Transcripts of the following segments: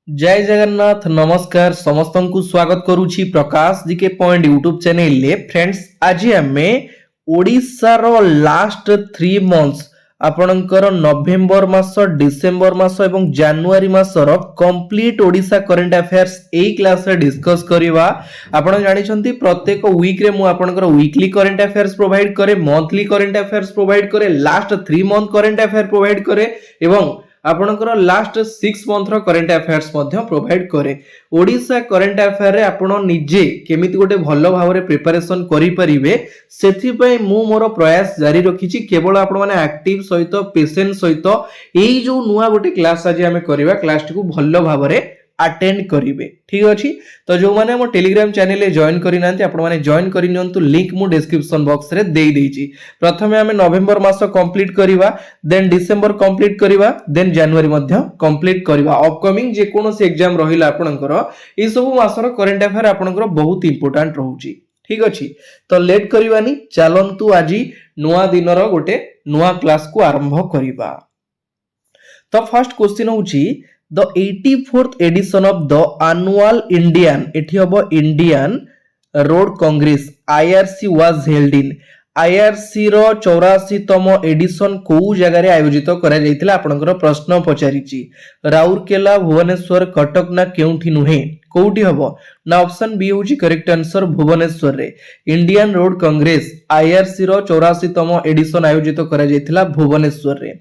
जय जगन्नाथ नमस्कार समस्त को स्वागत करुछि प्रकाश जी के पॉइंट यूट्यूब चैनल ले फ्रेंड्स आज आमे ओडिसा रो लास्ट 3 मंथ्स आपणकर नवेम्बर मास डिसेम्बर मास एवं जनवरी मासर कंप्लीट ओडिशा करंट अफेयर्स एई क्लास रे डिस्कस करिवा। आपण जानि छंती प्रत्येक वीक रे मु आपणकर वीकली करंट अफेयर्स प्रोवाइड करे, मंथली करंट अफेयर्स प्रोवाइड करे, last 3 month current affair provide करे एवं आपणकर लास्ट 6 मंथ रो करंट अफेयर्स मध्य प्रोवाइड करे। ओडिशा करंट अफेयर रे आपण निजे केमिति गोटे भलो भाबरे प्रिपरेशन करि परिबे सेथि पय मु मोर प्रयास जारी रखिछि। केवल आपण माने एक्टिव सहित पेशेंस सहित एई जो नुवा गोटे क्लास आज हमें करबा क्लास को भलो भाबरे अटेंड करिवे। ठीक अछि तो जो माने हम टेलीग्राम चैनल रे जॉइन करि नांती आपण माने जॉइन करि नियंतु, लिंक मु डिस्क्रिप्शन बॉक्स रे देई देछि। प्रथमे हमें नवेम्बर मास कंप्लीट करिवा, देन डिसेंबर कंप्लीट करिवा, देन जनवरी मध्य कंप्लीट करिवा। अपकमिंग जे कोनोसी एग्जाम रहिला आपनकर ई सब मासर करंट अफेयर आपनकर बहुत इंपोर्टेंट रहउची। ठीक अछि तो लेट करिवानी, चलंतु आजि नुवा दिनर गोटे नुवा क्लास को आरंभ करिवा। तो फर्स्ट क्वेश्चन होउची the 84th edition of the annual Indian Road Congress IRC was held in IRC रो 84तम एडिशन को जगह रे आयोजित करा जायतिला। आपनकर प्रश्न पचारिची राउरकेला, भुवनेश्वर, कटक ना केउठी नुहे कोउठी हबो ना ऑप्शन बी होची करेक्ट आंसर भुवनेश्वर रे। इंडियन रोड कांग्रेस आईआरसी रो 84तम एडिशन आयोजित करा जायतिला भुवनेश्वर रे।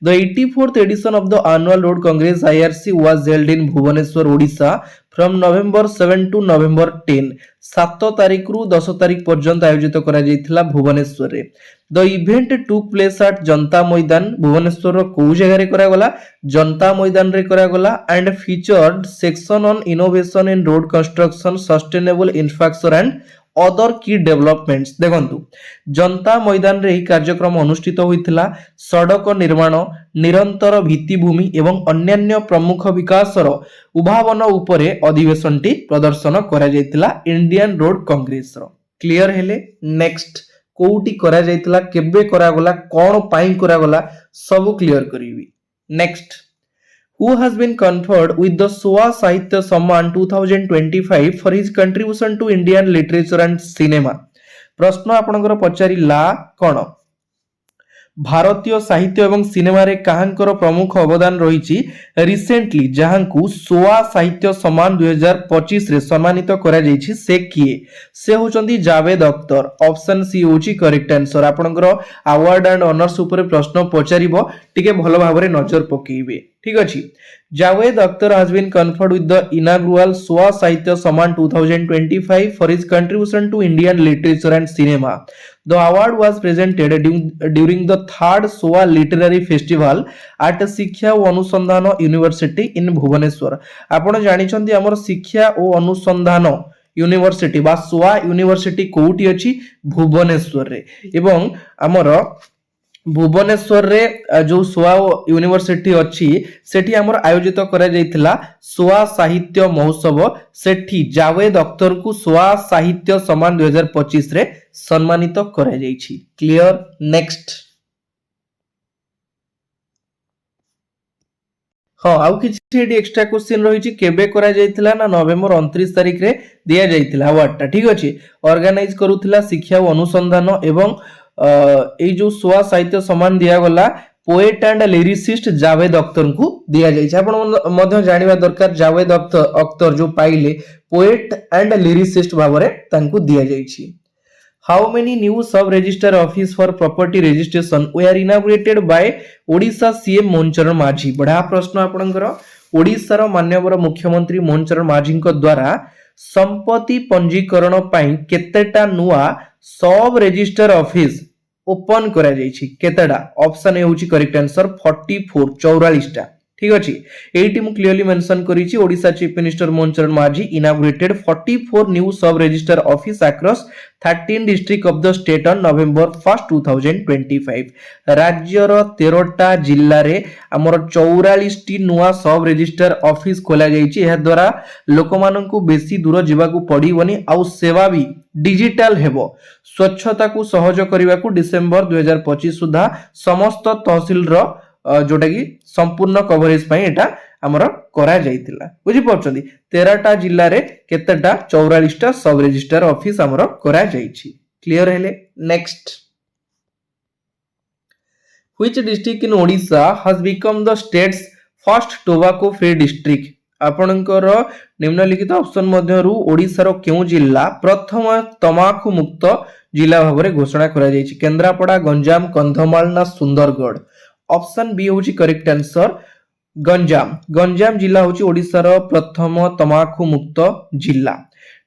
The 84th edition of the annual Road Congress IRC was held in Bhubaneswar Odisha from November 7 to November 10 7 तारिख रु 10 तारिख पर्यंत आयोजित करा जायतिला भुवनेश्वर रे। The event took place at जनता मैदान भुवनेश्वर रो को जगह रे करा गला जनता मैदान रे करा गला and featured section on innovation in road construction sustainable infrastructure and other की डेवलपमेंट्स। देखंतु जनता मैदान रे कार्यक्रम अनुष्ठित होइतिला सड़क निर्माण, निरंतर भित्तिभूमि एवं अन्यान्य प्रमुख विकासर उभावन उपरे अधिवेशनटी प्रदर्शन करा जायतिला इंडियन रोड कांग्रेस रो। क्लियर हेले नेक्स्ट कोउटी करा जायतिला, केबे करा गला, कोन पाई करा गला सब क्लियर करिवि। Next who has been conferred with the Swa Sahitya Samman 2025 for his contribution to Indian literature and cinema। प्रश्न आपनकर पचारिला कोन भारतीय साहित्य एवं सिनेमा रे काहांकर प्रमुख अवदान रहिछि रिसेंटली जहांकु सोआ साहित्य सम्मान 2025 रे सम्मानित करा जायछि से किए से होचंदी जावेद अख्तर। ऑप्शन सी होची करेक्ट आंसर। आपनकर अवार्ड एंड ऑनर्स ऊपर प्रश्न पचारिबो टिके भलो भाबरे नजर पकेइबे। ठीक अछि Javed Akhtar has been conferred with the inaugural Swa Sahitya Samman 2025 for his contribution to Indian literature and cinema। The award was presented during the third Swa Literary Festival at शिक्षा और अनुसंधान यूनिवर्सिटी इन भुवनेश्वर। आपण जानि छंती हमर शिक्षा और अनुसंधान यूनिवर्सिटी बा स्वा यूनिवर्सिटी कोउटी अछि भुवनेश्वर रे एवं हमर भुवनेश्वर रे जो स्वा यूनिवर्सिटी अच्छी सेठी हमर आयोजित करा जायतिला स्वा साहित्य महोत्सव। सेठी जावेद अख्तर को स्वा साहित्य सम्मान 2025 रे सम्मानित करा जायछि। क्लियर नेक्स्ट हाँ आउ किछि एडी एक्स्ट्रा क्वेश्चन रहिछि केबे करा जायतिला ना नवेम्बर 29 तारिख रे दिया जायतिला अवार्ड ता। ठीक अछि ऑर्गेनाइज करूथिला शिक्षा और अनुसंधान एवं ए जो स्वा साहित्य सम्मान दिया गला poet and lyricist Javed Akhtar को दिया जायछि। आपण मध्य जानिबा दरकार जावेद अख्तर जो पाइले पोएट एंड लिरिसिस्ट भाबरे तांको दिया जायछि। How many new sub register office for property registration were inaugurated by Odisha CM Mohan Charan Majhi. बड़ा प्रश्न आपनकर ओडिसा रो माननीय मुख्यमंत्री मोहन चरण माझी को द्वारा संपत्ति पंजीकरण पई केतेटा नुआ सब रजिस्टर ऑफिस ओपन करा जायछि केतेडा। ऑप्शन ए होची करेक्ट आंसर 44 44 टा। ठीक अछि एटी मु क्लियरली मेंशन करिछि Odisha chief minister Mohan Charan Majhi inaugurated 44 new sub register office across 13 district of the state on November 1 2025। राज्य रो 13 टा जिल्ला रे हमर 44 टी नुवा सब रजिस्टर ऑफिस खोला जायछि। एहा द्वारा लोक माननकु बेसी दूर जिबाकू पड़िबनी आउ सेवा भी डिजिटल हेबो। स्वच्छता को सहज करिबा को डिसेंबर 2025 सुधा समस्त तहसील रो जोटा की संपूर्ण कवरेज पई एटा ଆମର करा जाइतिला बुझी परछंदी 13टा जिल्ला रे केतेटा 44टा सब रजिस्ट्रार ऑफिस हमरो करा जाइछि क्लियर हेले next Which district in Odisha has become the state's first tobacco free district? आपणकर निम्नलिखित ऑप्शन मध्यरु ओडिशार केउ जिल्ला प्रथम तमाकू मुक्त जिल्ला भाबरे घोषणा करा जायछि केन्द्रापड़ा गंजाम कंधमाल ना सुंदरगढ़ ऑप्शन बी होछि करेक्ट आंसर गंजाम गंजाम जिल्ला होछि ओडिशार प्रथम तमाकू मुक्त जिल्ला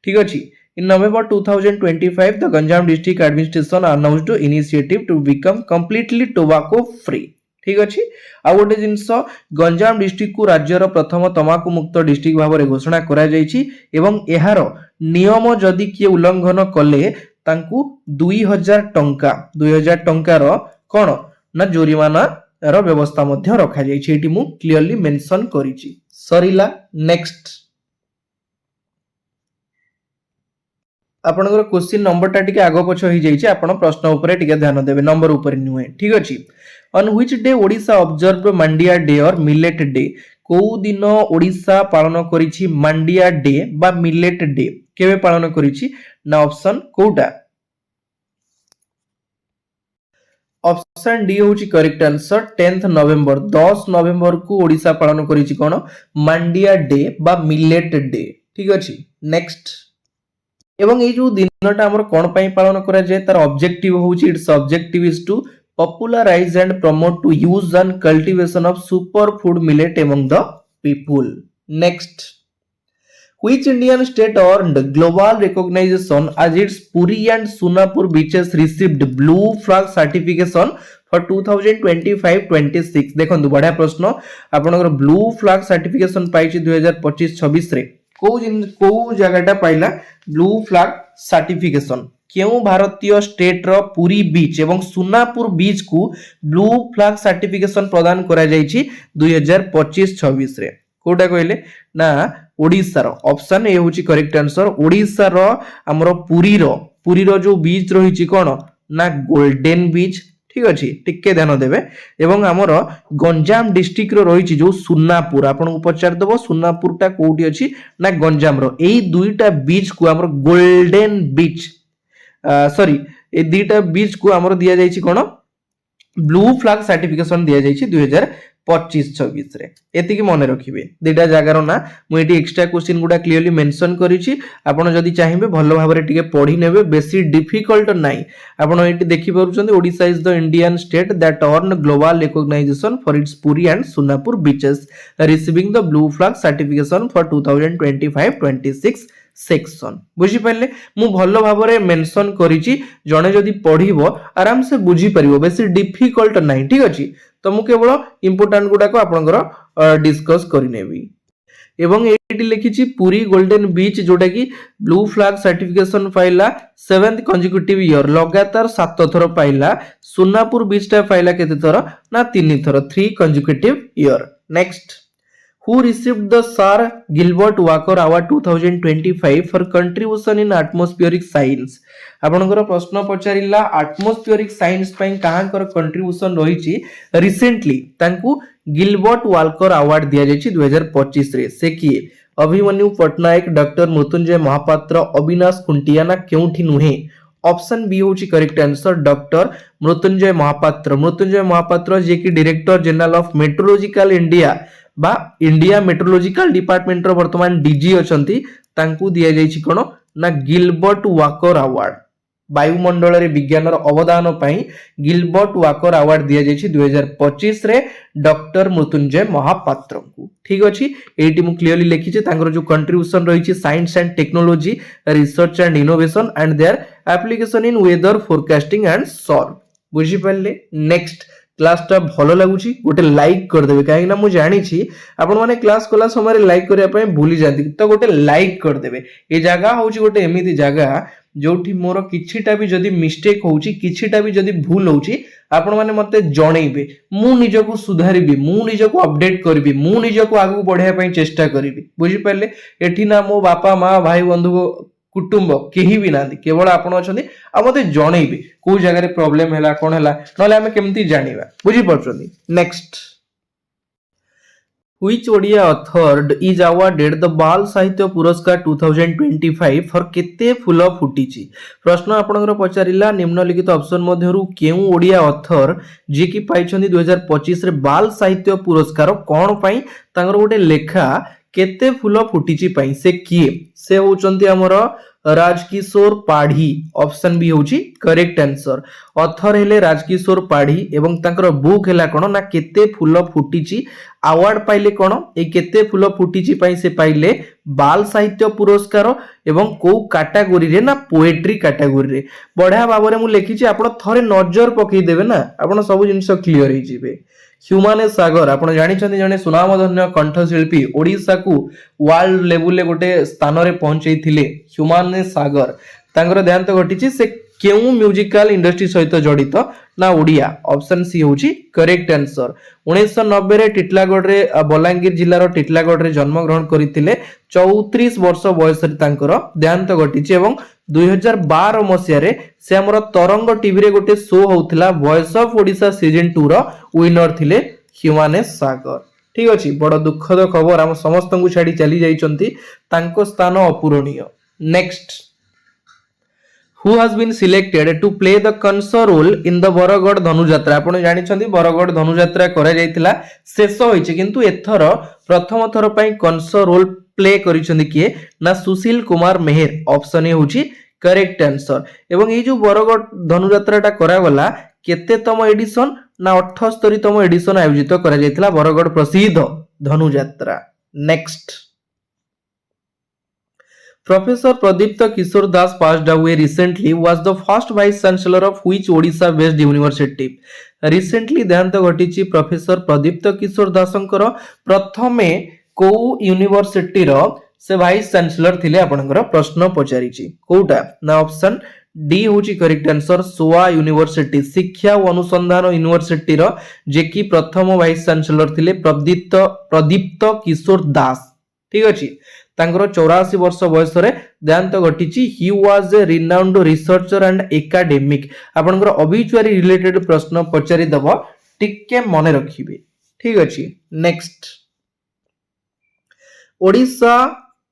ठीक अछि In November 2025, the Ganjam district administration announced an initiative to become completely tobacco free. ठीक अछि आ गोटे जिंस गंजाम डिस्ट्रिक्ट को राज्यर प्रथम तमाकू मुक्त डिस्ट्रिक्ट भाबरे घोषणा करा जायछि एवं एहार नियम जदि किए उल्लंघन कले तांकू 2000 टंका रो कोन ना जोरिमाना रो व्यवस्था मध्य रखा जायछि एटी मु क्लियरली मेंशन करिछि सरिला नेक्स्ट आपनकर क्वेश्चन नंबर टा टिके आगो पछ होई जाईछि आपण प्रश्न ऊपर टिके ध्यान देबे नंबर ऊपर नुहे ठीक अछि on which day Odisha observe Mandia day और मिलेट डे को दिन ओडिशा पालन करिछि मांडिया डे बा मिलेट डे केबे पालन करिछि ना ऑप्शन कोटा ऑप्शन डी होछि correct answer 10th November 10 November को ओडिशा पालन करिछि कोन मांडिया डे बा मिलेट डे ठीक अछि नेक्स्ट एवं ये जो दिनटा हमर कोन पई पालन करा जाय तार ऑब्जेक्टिव होउची it's objective is to popularize and promote to use and cultivation of superfood millet among the people next which Indian state earned global recognition as its Puri and Sunapur beaches received blue flag certification for 2025-26 देखंतु बढ़िया प्रश्न आपनकर blue flag certification पाइछि 2025-26 रे को जगहटा पाइला blue flag certification केउ भारतीय state रो पुरी बीच एवं सुनापुर बीच को ब्लू फ्लैग सर्टिफिकेशन प्रदान करा जायछि 2025-26 रे कोटा कहले ना ओडिसा रो ऑप्शन ए होछि करेक्ट आंसर ओडिसा रो हमरो पुरी रो जो बीच रहिछि कोन ना गोल्डन बीच ठीक अछि टिके ध्यान देबे एवं हमरो गंजाम डिस्ट्रिक्ट रो रहिछि जो सुनापुर आपन को पचार देबो सुनापुर टा कोठी अछि ना गंजाम रो एई दुईटा बीच को हमरो गोल्डन बीच सॉरी ए दुईटा बीच को हमरो दिया जायछि कोन ब्लू फ्लैग सर्टिफिकेशन दिया जायछि 2025-26 रे एति की मने रखिबे दुईटा जगार ना मु एटी एक्स्ट्रा क्वेश्चन गुडा क्लियरली मेंशन करिछि आपण जदि चाहिबे भलो भाबरे टिके पढी नेबे बेसी डिफिकल्ट नाही आपण एटी देखि परुछन्ते Odisha is the Indian state that earn global recognization for its Puri and Sunapur beaches receiving the blue flag certification for 2025-26 section बुझी पाले मु भलो भाबरे मेंशन करिछि जणे जदि पढिबो आराम से बुझी परिबो बेसी डिफिकल्ट नाही ठीक अछि तो मु केवल इंपोर्टेंट गुडा को आपनकर डिस्कस करि नेबी एवं एटी लिखिछि पुरी गोल्डन बीच जोटा की ब्लू फ्लैग सर्टिफिकेशन पाइला 7th कंसेक्यूटिव ईयर लगातार 7 थर पाइला सुनापुर बीच टा पाइला केते थर ना 3 थर 3 consecutive year next who received the Sir Gilbert Walker Award 2025 for contribution in atmospheric science आपनकर प्रश्न पचारिला atmospheric science पई काहांकर कंट्रीब्यूशन रहिछि रिसेंटली तांकू गिलबर्ट वाल्कर अवार्ड दिया जायछि 2025 रे से किए अभिमन्यु पटनायक डॉक्टर मृत्युंजय महापात्र अविनाश खुंटिया ना केउठी नुहे ऑप्शन बी होछि correct answer doctor Mrutyunjay Mohapatra जे कि director general of meteorological India बा इंडिया मेट्रोलॉजिकल डिपार्टमेंट रो वर्तमान डीजी अछंती तांकू दिया जायछि कोन ना गिलबर्ट वाकर अवार्ड वायुमंडल रे विज्ञान रो अवदान पई गिलबर्ट वाकर अवार्ड दिया जायछि 2025 रे डॉक्टर मृत्युंजय महापात्र को ठीक अछि एटी मु क्लियरली लिखि जे तांकर जो कंट्रीब्यूशन रहिछि science and technology research and innovation and their application in weather forecasting and solve बुझी पाले नेक्स्ट क्लास टा भलो लागुची गोटे लाइक कर देबे काहे ना मु जानि छी आपण माने क्लास कोला समय लाइक करिया पय भूली जांती तो गोटे लाइक कर देबे ए जगह होची गोटे एमिति जगह जोठी मोर किछिटा भी जदी मिस्टेक होची किछिटा भी जदी भूल होची आपण माने मते जणैबे मु निजको सुधारिबी मु निजको अपडेट करबी मु निजको आगु बढ़िया पय चेष्टा करबी बुझी पाले एठी ना मो बापा मां भाई बंधु कुटुंब केही भी नांदी केवल आपण अछंती आ मते जणैबे को जगह रे प्रॉब्लम हैला कोन हैला नले हमें केमती जानिबा बुझी पड़छंती next Which Odia author is awarded the बाल साहित्य पुरस्कार 2025 फॉर केते फूल फुटिची प्रश्न आपनकर पचारिला निम्नलिखित ऑप्शन मध्यरु केउ ओडिया ऑथर जे कि पाइछन्ती 2025 रे बाल साहित्य पुरस्कार कोन पई तांगर गोटे लेखा केते फूल फुटिची पई से किए से होचन्ती हमर राजकिशोर पाढ़ी ऑप्शन बी होची करेक्ट आंसर ऑथर हेले राजकिशोर पाढ़ी एवं तांकर बुक हेला कोन ना केते फूल फुटिची अवार्ड पाइले कोन ए केते फूल फुटिची पई से पाइले बाल साहित्य पुरस्कार एवं को कैटेगरी रे ना पोएट्री कैटेगरी रे बढ़िया भाबरे मु लिखिची आपण थरे नजर पकई देबे ना आपण सब जिंस क्लियर हे जिवे ह्यूमाने सागर आपण जानि छथि जने सुनामधन्य कंठशिल्पी ओडिसा को वर्ल्ड लेवल ले गोटे स्थान रे पहुंचै थिले ह्यूमाने सागर तांगर देहांत घटिची से केउ म्यूजिकल इंडस्ट्री सहित जड़ित ना ओडिया ऑप्शन सी होची करेक्ट आंसर 1990 रे टिटलागढ़ रे बलांगीर जिल्लार टिटलागढ़ रे जन्म ग्रहण करिथिले 34 वर्ष बयस रे तांकर देहांत घटिची एवं 2012 मसिया रे से हमर तरंग टीवी रे गोटे शो होउथिला वॉइस ऑफ ओडिशा सीजन 2 रो विनर थिले ह्यूमाने सागर ठीक अछि बड़ दुखद खबर हम समस्त को छाडी चली जाइचंती तांको स्थान अपूरणीय next who has been selected to play the Kansa role in the Bargarh Dhanu Jatra आपण जानि छथि बरगढ़ धनुजात्रा करा जायतिला शेष होइछि किंतु एथर प्रथम थर पई कंसो रोल प्ले करिसथि किए ना सुशील कुमार मेहर ऑप्शन ए होछि करेक्ट आंसर एवं ए जो बरगढ़ धनुजात्राटा करा गला केतेतम एडिशन ना 78तम एडिशन आयोजित करा जायतिला बरगढ़ प्रसिद्ध Dhanu Jatra next Professor Pradipta Kishore Das passed away recently was the first vice chancellor of which Odisha based university recently देहांत घटिची प्रोफेसर प्रदीप्त किशोर दासंकर प्रथमे को यूनिवर्सिटी रो से वाइस चांसलर थिले आपनकर प्रश्न पचारिची कोटा ना ऑप्शन डी होची करेक्ट आंसर सोआ यूनिवर्सिटी शिक्षा और अनुसंधान यूनिवर्सिटी रो जे कि प्रथम वाइस चांसलर थिले प्रदीप्त किशोर दास ठीक अछि तांकर 84 वर्ष बयस रे देहांत घटिची he was a renowned researcher and academic आपनकर ऑब्विचुअली रिलेटेड प्रश्न पचारि दबो टिके मने रखिबे ठीक अछि next Odisha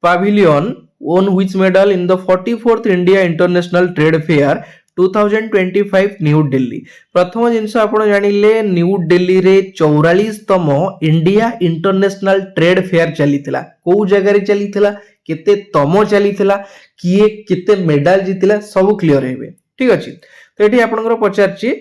pavilion won which medal in the 44th India International Trade Fair 2025 new Delhi प्रथम जिनस आपण जानिले न्यू दिल्ली रे 44तम इंडिया इंटरनेशनल ट्रेड फेयर चलीथिला को जगह रे चलीथिला केते तम चलीथिला किए केते मेडल जीतिला सब क्लियर हेबे ठीक अछि तो एठी आपनकर पचारची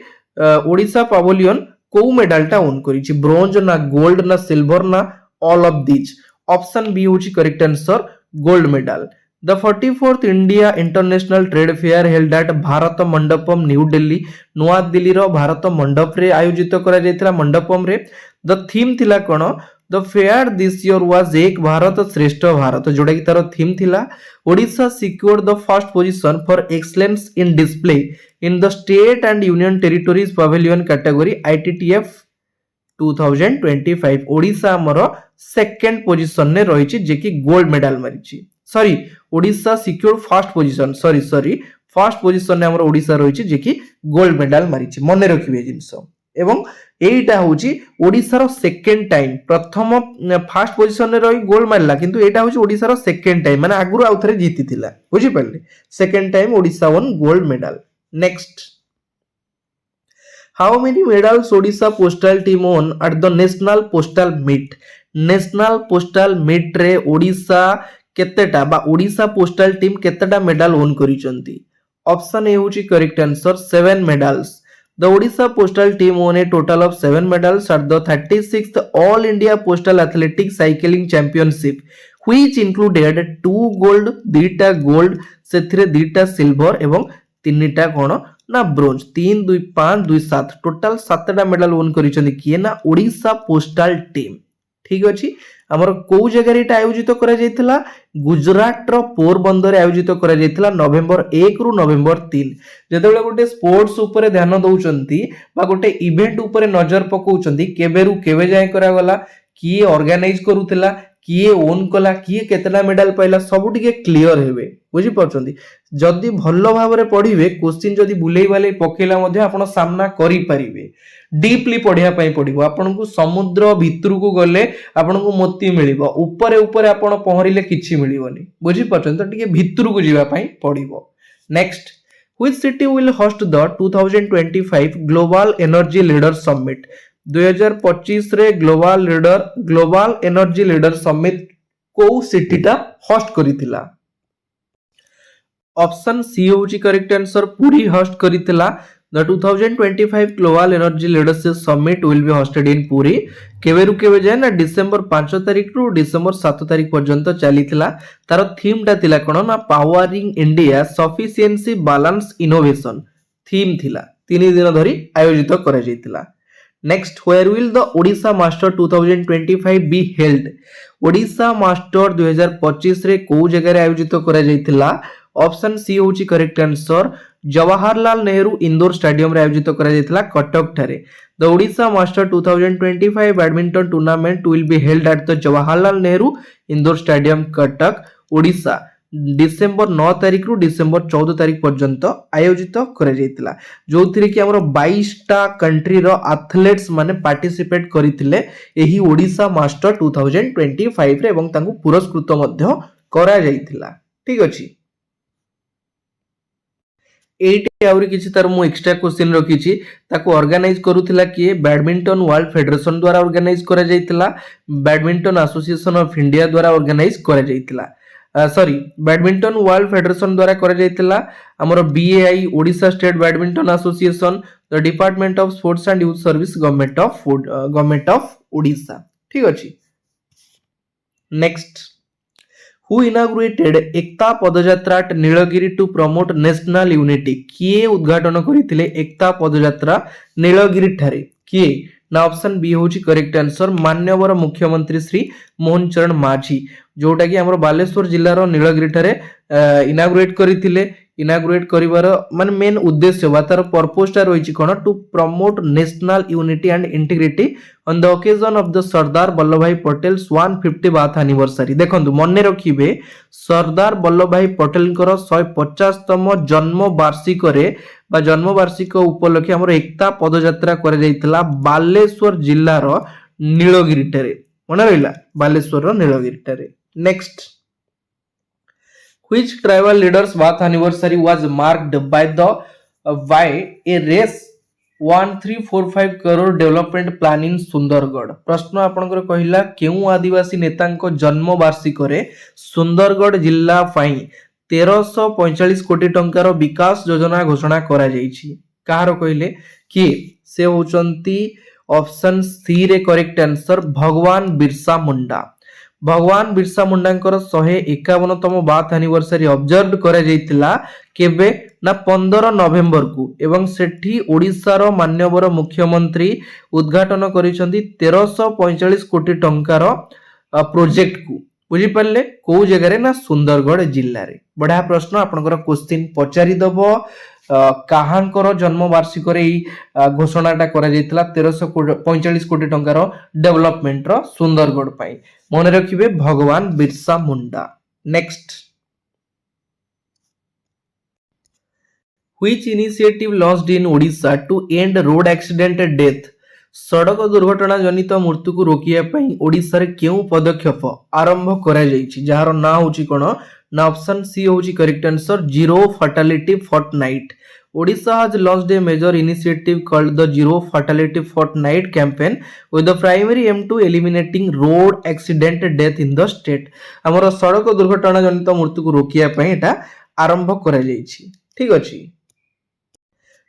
ओडिशा पवेलियन को मेडलटा ओन करिछि ब्रोंज ना गोल्ड ना सिल्वर ना all of this option B होछि correct answer gold medal The 44th India International Trade Fair held at Bharat Mandapam New Delhi नुआ दिल्ली रो भारत मंडप रे आयोजित करा जायतिला मंडपम रे द थीम थिला कोन the fair this year was Ek Bharat Shreshtha Bharat जोडा कि तार थीम थिला Odisha secured the first position for excellence in display in the state and union territories pavilion category ITTF 2025 Odisha हमर सेकंड पोजीशन ने रहिछि जे कि गोल्ड मेडल मारिछि sorry Odisha secured first position sorry first position ने हमर ओडिशा रहिछि जे कि गोल्ड मेडल मारिछि मने रखिबे जिंस एवं एटा होछि ओडिसा रो सेकंड टाइम प्रथम फर्स्ट पोजीशन ने रहि गोल्ड मारला किंतु एटा होछि ओडिसा रो सेकंड टाइम माने आगुर आउथरे जीतिथिला बुझि पड़ले second time Odisha one gold medal next How many medals Odisha postal team won at the national postal meet? National postal meet रे ओडिशा केतेटा बा ओडिशा पोस्टल टीम केतेटा मेडल ओन करिसंती ऑप्शन ए होची correct answer 7 medals the Odisha postal team won a total of 7 medals at the 36th All India Postal Athletic Cycling Championship which included 2 gold 2टा gold सेथिरे 2टा silver एवं 3टा कोन ना ब्रोंज 3 2 5 2 7 टोटल 7टा मेडल ओन करिसंती किए ना ओडिशा पोस्टल टीम ठीक अछि हमर को जगह रे आयोजित करा जायतिला गुजरात रो पोरबंदर आयोजित करा जायतिला नवेम्बर 1 रु नवेम्बर 3 जेतेबेले गोटे स्पोर्ट्स ऊपर ध्यान दउचंती बा गोटे इवेंट ऊपर नजर पकाउचंती केबे रु केबे जाय करा गला की ऑर्गेनाइज करूतिला किए ओन कला किए केतेटा मेडल पाइला सब टिके क्लियर हेबे बुझी परछंती जदि भलो भाबरे पढिबे क्वेश्चन जदि बुलेई वाले पकेला मध्ये आपण सामना करि परिबे डीपली पढिया पई पडिबो आपनकु समुद्र भितरु को गले आपनकु मोती मिलिबो ऊपर ऊपर आपण पहरिले किछि मिलिबोनी बुझी परछंती तो टिके भितरु को जिबा पई पडिबो next Which city will host the 2025 Global Energy Leader Summit 2025 रे ग्लोबल एनर्जी लीडर समिट को सिटी टा होस्ट करितिला ऑप्शन सी होची करेक्ट आंसर पूरी होस्ट करितिला the 2025 global energy leadership summit will be hosted in Puri केवेरु केवे जाय ना डिसेंबर 5 तारिख रु डिसेंबर 7 तारिख पर्यंत चलीथिला तार थीम टा थिला कोन ना powering India sufficiency balance innovation theme थिला 3 दिन धरि आयोजित करा जैतिला next where will the Odisha master 2025 be held Odisha master 2025 रे को जगह रे आयोजित करा जैतिला ऑप्शन सी होची correct answer Jawaharlal Nehru indoor stadium रे आयोजित करा जैतिला कटक ठारे the Odisha master 2025 badminton tournament will be held at the Jawaharlal Nehru indoor stadium Cuttack Odisha December 9 तारिख रु डिसेंबर 14 तारिख पर्यंत आयोजित करा जैतिला जोथिरे कि हमरो 22 टा कंट्री रो एथलेट्स माने पार्टिसिपेट करिथिले एही ओडिशा मास्टर 2025 रे एवं तांकु पुरस्कृत मध्य करा जैतिला ठीक अछि एटी आउरी किछि तार मु एक्स्ट्रा क्वेश्चन रखिछि ताको ऑर्गेनाइज करूथिला कि बैडमिंटन वर्ल्ड फेडरेशन द्वारा ऑर्गेनाइज करा जैतिला बैडमिंटन एसोसिएशन ऑफ इंडिया द्वारा ऑर्गेनाइज करा जैतिला सॉरी बैडमिंटन वर्ल्ड फेडरेशन द्वारा करा जैतिला हमरो BAI Odisha State Badminton Association the Department of Sports and youth Service Government of Odisha ठीक अछि next Who inaugurated Ekta Padyatra at Nilgiri to promote national unity किए उद्घाटन करिथिले एकता पदयात्रा नीलगिरी ठारे किए ना ऑप्शन बी होची करेक्ट आंसर मान्यवर मुख्यमंत्री श्री मोहन चरण माझी जोटा कि हमर बालेश्वर जिल्ला रो नीलगिरी ठारे इनागुरेट करिथिले इनागुरेट करिवार माने मेन उद्देश्य बा तार पर्पस टा रहिछि कोन to promote national unity and integrity on the occasion of the Sardar Vallabh Bhai Patel 150th anniversary देखंतु मने रखिबे सरदार वल्लभ भाई पटेल कर 150तम जन्म वार्षिक रे बा जन्म वार्षिक उपलक्षे हमर एकता पदयात्रा करे जाइतला बालेश्वर जिल्ला रो नीलगिरी ठारे मने रहिला बालेश्वर रो नीलगिरी ठारे next Which tribal leader's birth anniversary was marked by a race 1345 crore development plan in Sundargarh प्रश्न आपनकर कहिला केउ आदिवासी नेतांको जन्म वार्षिक रे सुंदरगढ़ जिल्ला पई 1345 कोटी टंकार विकास योजना घोषणा करा जाईछि काहार कहिले कि से होचंती ऑप्शन सी रे करेक्ट आंसर भगवान बिरसा मुंडा भगवान बिरसा मुंडांकर 151तम बार्थ एनिवर्सरी ऑब्जर्व करा जाइतिला केबे ना 15 नवेम्बर को एवं सेठी ओडिसा रो मान्यवर मुख्यमंत्री उद्घाटन करिसंती 1345 कोटी टंकार प्रोजेक्ट को बुझी पारले को जगह रे ना सुंदरगढ़ जिल्ला रे बढा प्रश्न आपनकर क्वेश्चन पचारि दबो काहांकर जन्म वार्षिक रे घोषणाटा करा जाइतिला 1345 कोटी टंकार डेवलपमेंट रो सुंदरगढ़ पई मने रखिबे भगवान Birsa Munda next Which initiative launched in Odisha to end road accident death सड़क दुर्घटना जनित मृत्यु को रोकिया पई ओडिसा रे केउ पदक्षेप आरंभ करा जाईछि जहार ना होची कोन ना ऑप्शन सी होची correct answer zero fatality fortnight Odisha has launched a major initiative called the Zero Fatality Fortnight campaign with the primary aim to eliminating road accident death in the state. हमर सड़क दुर्घटना जनित मृत्यु को रोकिया पई एटा आरंभ करा जाईछि ठीक अछि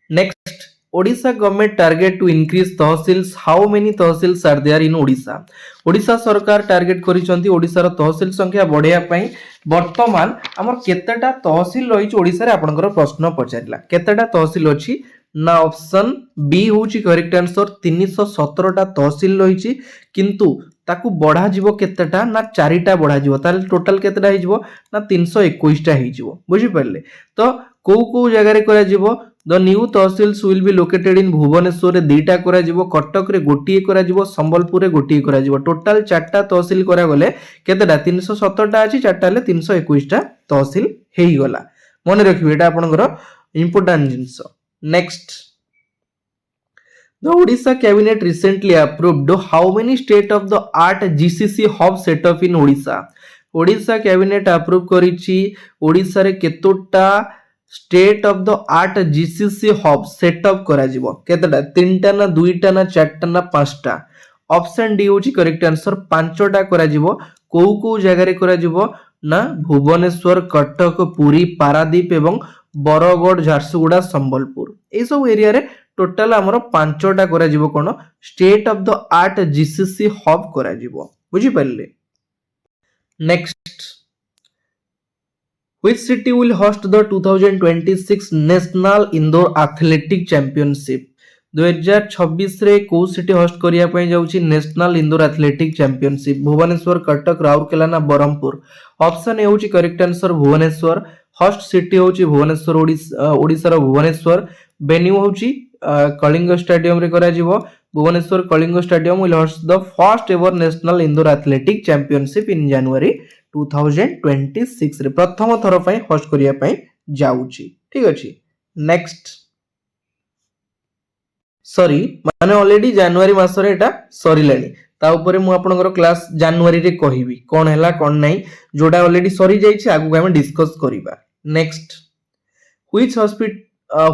next Odisha government target to increase tehsils how many tehsils are there in Odisha Odisha सरकार टार्गेट करिसंती ओडिसा रो तहसील संख्या बढ़िया पई वर्तमान हमर केतेटा तहसील रहिछ ओडिसा रे आपनकर प्रश्न पचारिला केतेटा तहसील अछि ना ऑप्शन बी होची करेक्ट आंसर 317 टा तहसील रहिछि किंतु ताकू बढ़ा जिवो केतेटा ना चारिटा बढ़ा जिवो ताले टोटल केतेटा हि जिवो ना 321 टा हि जिवो बुझि परले तो को जगह रे करा जिवो the new tehsils will be located in Bhubaneswar रे दुईटा करा जिवो कटक रे गोटिए करा जिवो संबलपुर रे गोटिए करा जिवो टोटल 4टा तहसिल करा गले केतेटा 317टा अछि 4टा ले 321टा तहसिल हेई गला मन रखिबे एटा आपनकर important jeans next The Odisha cabinet recently approved how many state of the art GCC hubs set up in Odisha. Odisha cabinet approve करिछि ओडिसा रे केतोटा state of the art GCC hub setup करा जिवो केतटा तीनटा ना दुईटा ना चारटा ना पांचटा ऑप्शन डी होची करेक्ट आंसर पांचटा करा जिवो को जगह रे करा जिवो ना भुवनेश्वर कटक पुरी पारादीप एवं बरगढ़ झारसुगुड़ा संबलपुर ए सब एरिया रे टोटल हमर पांचटा करा जिवो कोन state of the art GCC hub करा जिवो बुझी परले next Which city will host the 2026 National Indoor Athletic Championship? 2026 रे को सिटी होस्ट करिया पय जाउची national indoor athletic championship Bhubaneswar Cuttack Rourkela ना बरहमपुर ऑप्शन ए होची correct answer Bhubaneswar host city होची भुवनेश्वर ओडिसा रो भुवनेश्वर वेन्यू होची कलिंग स्टेडियम रे करा जिवो Bhubaneswar Kalinga stadium will host the first ever national indoor athletic championship in January 2026 रे प्रथम थर पय होस्ट करिया पय जाउची ठीक अछि नेक्स्ट सॉरी माने ऑलरेडी जनवरी मास रे एटा सरीलानी ता ऊपर मु आपनकर क्लास जनवरी रे कहिबी कोन हैला कोन नै जोडा ऑलरेडी सरी जाईछि आगु हम डिस्कस करिबा next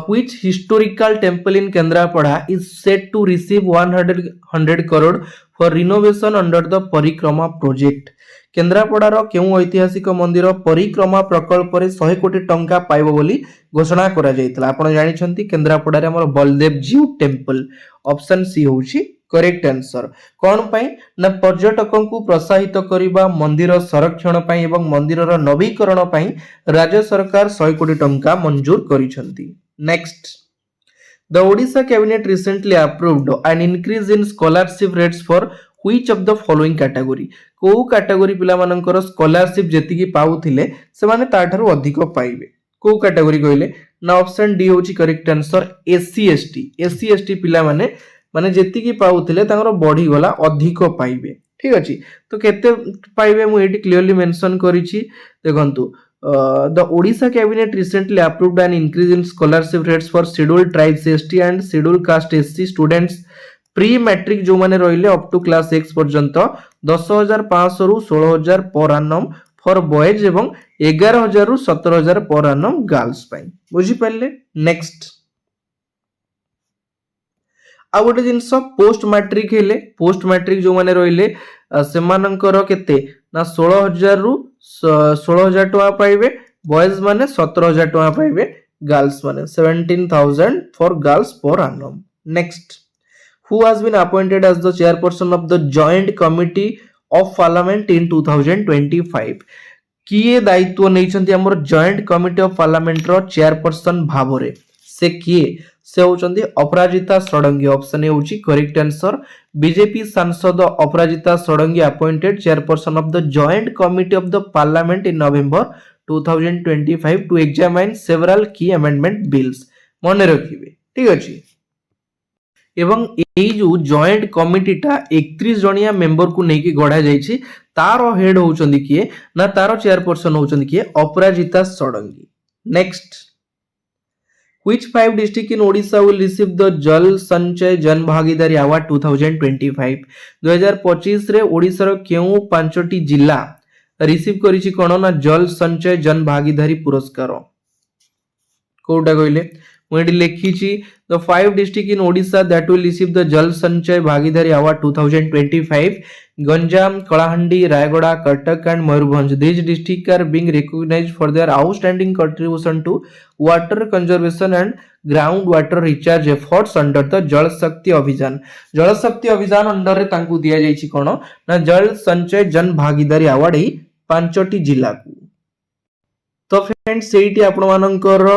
which historical temple in Kendrapada is set to receive 100 crore for renovation under the परिक्रमा project केन्द्रापड़ा रो केउ ऐतिहासिक मंदिर परिक्रमा प्रकल्प रे 100 कोटी टंका पाइबो बोली घोषणा करा जायतला आपण जानि छंती केन्द्रापड़ा रे हमर बलदेव जीव टेम्पल ऑप्शन सी होउची करेक्ट आंसर कोन पई ना पर्यटकों को प्रोत्साहित करिबा मंदिर संरक्षण पई एवं मंदिर रो नवीकरण पई राज्य सरकार 100 कोटी टंका मंजूर करिसंती next The Odisha cabinet recently approved an increase in scholarship rates for which of the following category को कैटेगरी पिला मानकर स्कॉलरशिप जेति की पाउथिले से माने ताठारु अधिक पाइबे को कैटेगरी कहले ना ऑप्शन डी होची करेक्ट आंसर एससी एसटी पिला माने जेति की पाउथिले तांगर बढ़ी गला अधिक पाइबे ठीक अछि तो केते पाइबे मु एटी क्लियरली मेंशन करिछि देखंतु the Odisha cabinet recently approved an increase in scholarship rates for scheduled tribes ST and scheduled caste SC students pre matric जो माने रहिले अप टू क्लास 6 पर्यंत 10500 रु 16000 पर annum फॉर बॉयज एवं 11000 रु 17000 पर annum गर्ल्स पई बुझी पल्ले नेक्स्ट आ गोटे जिंस पोस्ट मैट्रिक हेले पोस्ट मैट्रिक जो माने रहिले सेमानकर केते ना 16000 रु 16000 टका पाइबे बॉयज माने 17000 टका पाइबे गर्ल्स माने 17000 फॉर गर्ल्स पर annum next who has been appointed as the chairperson of the joint committee of parliament in 2025 किए दायित्व नैछंती हमर जॉइंट कमिटी ऑफ पार्लियामेंट रो चेयरपर्सन भाबरे से किए से होचंती अपराजिता षडंगी ऑप्शन ए होची करेक्ट आंसर बीजेपी सांसद Aparajita Sarangi appointed chairperson of the joint committee of the parliament in November 2025 to examine several key amendment bills मने रखिबे ठीक अछि एवं एई जो जॉइंट कमिटीटा 31 जणिया मेंबर को नेकी गढा जाईछि तारो हेड होउचंदी किए ना तारो चेयरपर्सन होउचंदी किए अपराजिता Sarangi next Which 5 district in Odisha will receive the Jal Sanchay Jan Bhagidari Award 2025 2025 रे ओडिसा रो केउ पांचटी जिल्ला रिसीव करिछि कोन ना जल संचय जन भागीदारी पुरस्कार कोडा कइले मुडी लेखिछि the 5 district in Odisha that will receive the Jal Sanchay Bhagidari Award 2025 Ganjam, Kalahandi, Rayagada, Cuttack and Mayurbhanj. These districts are being recognized for their outstanding contribution to water conservation and groundwater recharge efforts under the Jal Shakti Abhiyan. Jal Shakti Abhiyan under रे तांकु दिया जाईछि कोन ना जल संचय जन भागीदारी award एई पांचटी जिल्ला को तो फ्रेंड्स सेठी आपण मानकर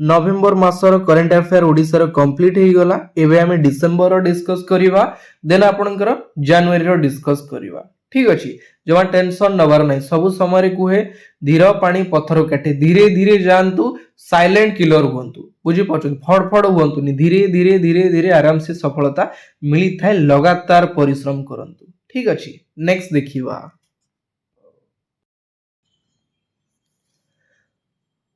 नवेम्बर मासर करंट अफेयर ओडिसा रो कंप्लीट हे गला एबे हमें डिसेंबर रो डिस्कस करिवा देन आपनकर जनवरी रो डिस्कस करिवा ठीक अच्छी जमा टेंशन नबार नहीं सब समय कहे धीर पानी पत्थर काटे धीरे धीरे जातु साइलेंट किलर हूँ बुझीपार फड़फड़ हूँ धीरे धीरे धीरे धीरे आराम से सफलता मिली थाए लगातार परिश्रम करंतु ठीक अच्छी next देखिवा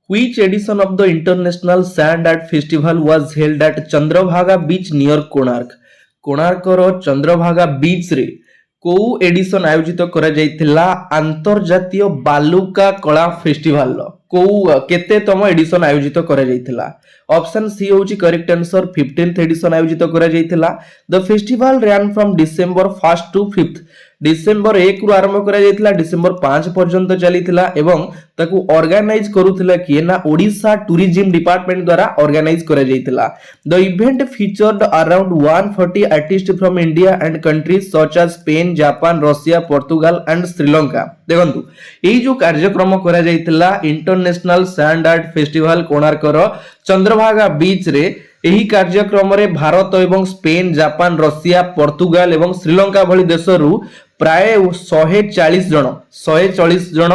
Which edition of the International Sand Art Festival was held at Chandrabhaga Beach near Konark? କୋଣାର୍କର ଚନ୍ଦ୍ରଭାଗା ବିଚ୍ ରେ କୋଉ ଏଡିସନ ଆୟୋଜିତ କରାଯାଇଥିଲା ଆନ୍ତର୍ଜାତୀୟ ବାଲୁକା କଳା ଫେଷ୍ଟିଭାଲର କୋଉ କେତେତମ ଏଡିସନ ଆୟୋଜିତ କରାଯାଇଥିଲା ଅପସନ ସି ହେଉଛି କରେକ୍ଟ ଆନ୍ସର 15th ଏଡିସନ ଆୟୋଜିତ କରାଯାଇଥିଲା the festival ran from December 1st to 5th December 1 रु आरंभ करा जायतिला डिसेंबर 5 पर्यंत चलीथिला एवं ताकू ऑर्गेनाइज करूथिला किए ना ओडिशा टूरिज्म डिपार्टमेंट द्वारा ऑर्गेनाइज करा जायतिला the event featured around 140 artist from India and countries such as Spain Japan Russia Portugal and Sri Lanka देखंतु एई जो कार्यक्रम करा जायतिला इंटरनेशनल सैंड आर्ट फेस्टिवल कोणार्कर चंद्रभागा बीच रे ଏହି କାର୍ଯ୍ୟକ୍ରମରେ ଭାରତ ଏବଂ ସ୍ପେନ ଜାପାନ ରଷିଆ ପର୍ତ୍ତୁଗାଲ ଏବଂ ଶ୍ରୀଲଙ୍କା ଭଳି ଦେଶରୁ ପ୍ରାୟ 140 ଜଣ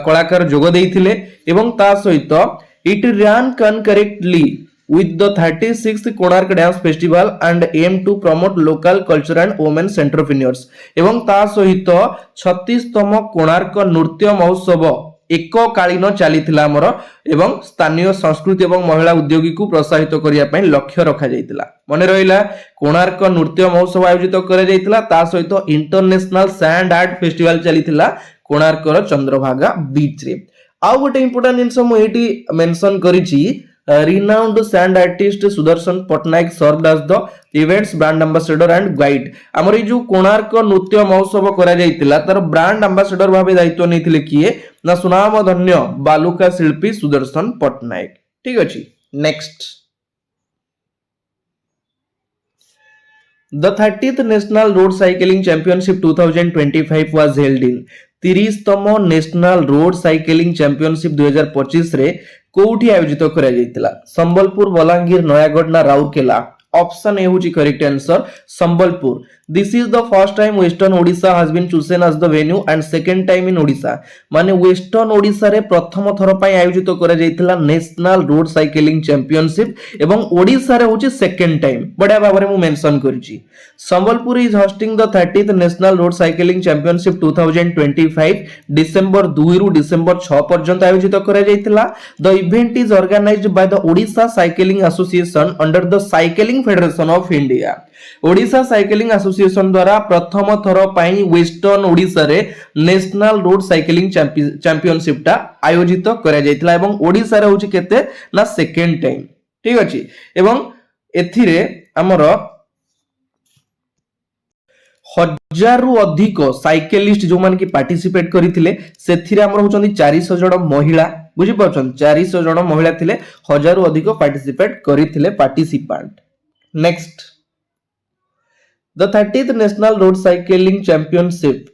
କଳାକାର ଯୋଗ ଦେଇଥିଲେ ଏବଂ ତା ସହିତ ଇଟ ran concurrently with the 36th Konark Dance Festival and aim to promote local culture and women's entrepreneurs ଏବଂ ତା ସହିତ 36ତମ କୋଣାର୍କ ନୃତ୍ୟ ମହୋତ୍ସବ एककालीन चलीथिला हमर एवं स्थानीय संस्कृति एवं महिला उद्योगी को प्रोत्साहित करिया पय लक्ष्य रखा जायतिला मने रहिला कोणार्क नृत्य महोत्सव आयोजित करा जायतिला ता सहित इंटरनेशनल सैंड आर्ट फेस्टिवल चलीथिला कोणार्कर चंद्रभागा बीच रे आ गोटे इंपोर्टेंट जिंस मु एटी मेंशन करिछि renowned sand artist Sudarshan Pattnaik served as the event's brand ambassador and guide हमर ए जो कोणार्क नृत्य महोत्सव करा जायतिला तार ब्रांड एम्बेसडर भाबे दायित्व नेथिले किए ना सुनाम धन्य बालुका शिल्पी सुदर्शन पटनायक ठीक अछि next The 30th National Road Cycling Championship 2025 was held in 30तम नेशनल रोड साइकिलिंग चैंपियनशिप 2025 रे कोउठी आयोजित करा जायतिला संबलपुर बलांगीर नयागढ़ ना राउरकेला ऑप्शन ए होची correct answer Sambalpur this is the first time western Odisha has been chosen as the venue and second time in Odisha माने western Odisha रे प्रथम थर पय आयोजित करा जायतिला नेशनल रोड साइकिलिंग चैंपियनशिप एवं ओडिशा रे होची सेकंड टाइम बडा बाबरे मु मेंशन करछि Sambalpur is hosting the 30th national road cycling championship 2025 December 2 रु डिसेंबर 6 पर्यंत आयोजित करा जायतिला the event is organised by the Odisha cycling association under the cycling federation of India Odisha cycling association द्वारा प्रथम थर पाई वेस्टर्न ओडिशा रे नेशनल रोड साइकिलिंग चैंपियनशिप टा आयोजित करा जायतिला एवं ओडिशा रे होची केते ना सेकंड टाइम ठीक अछि एवं एथिरे हमर 1000 रु अधिक साइकिलिस्ट जो मान की पार्टिसिपेट करिथिले सेथिरे हमर होचंदी 400 जण महिला बुझि परछन 400 जण महिला थिले 1000 रु अधिक पार्टिसिपेट करिथिले participant next the 30th national road cycling championship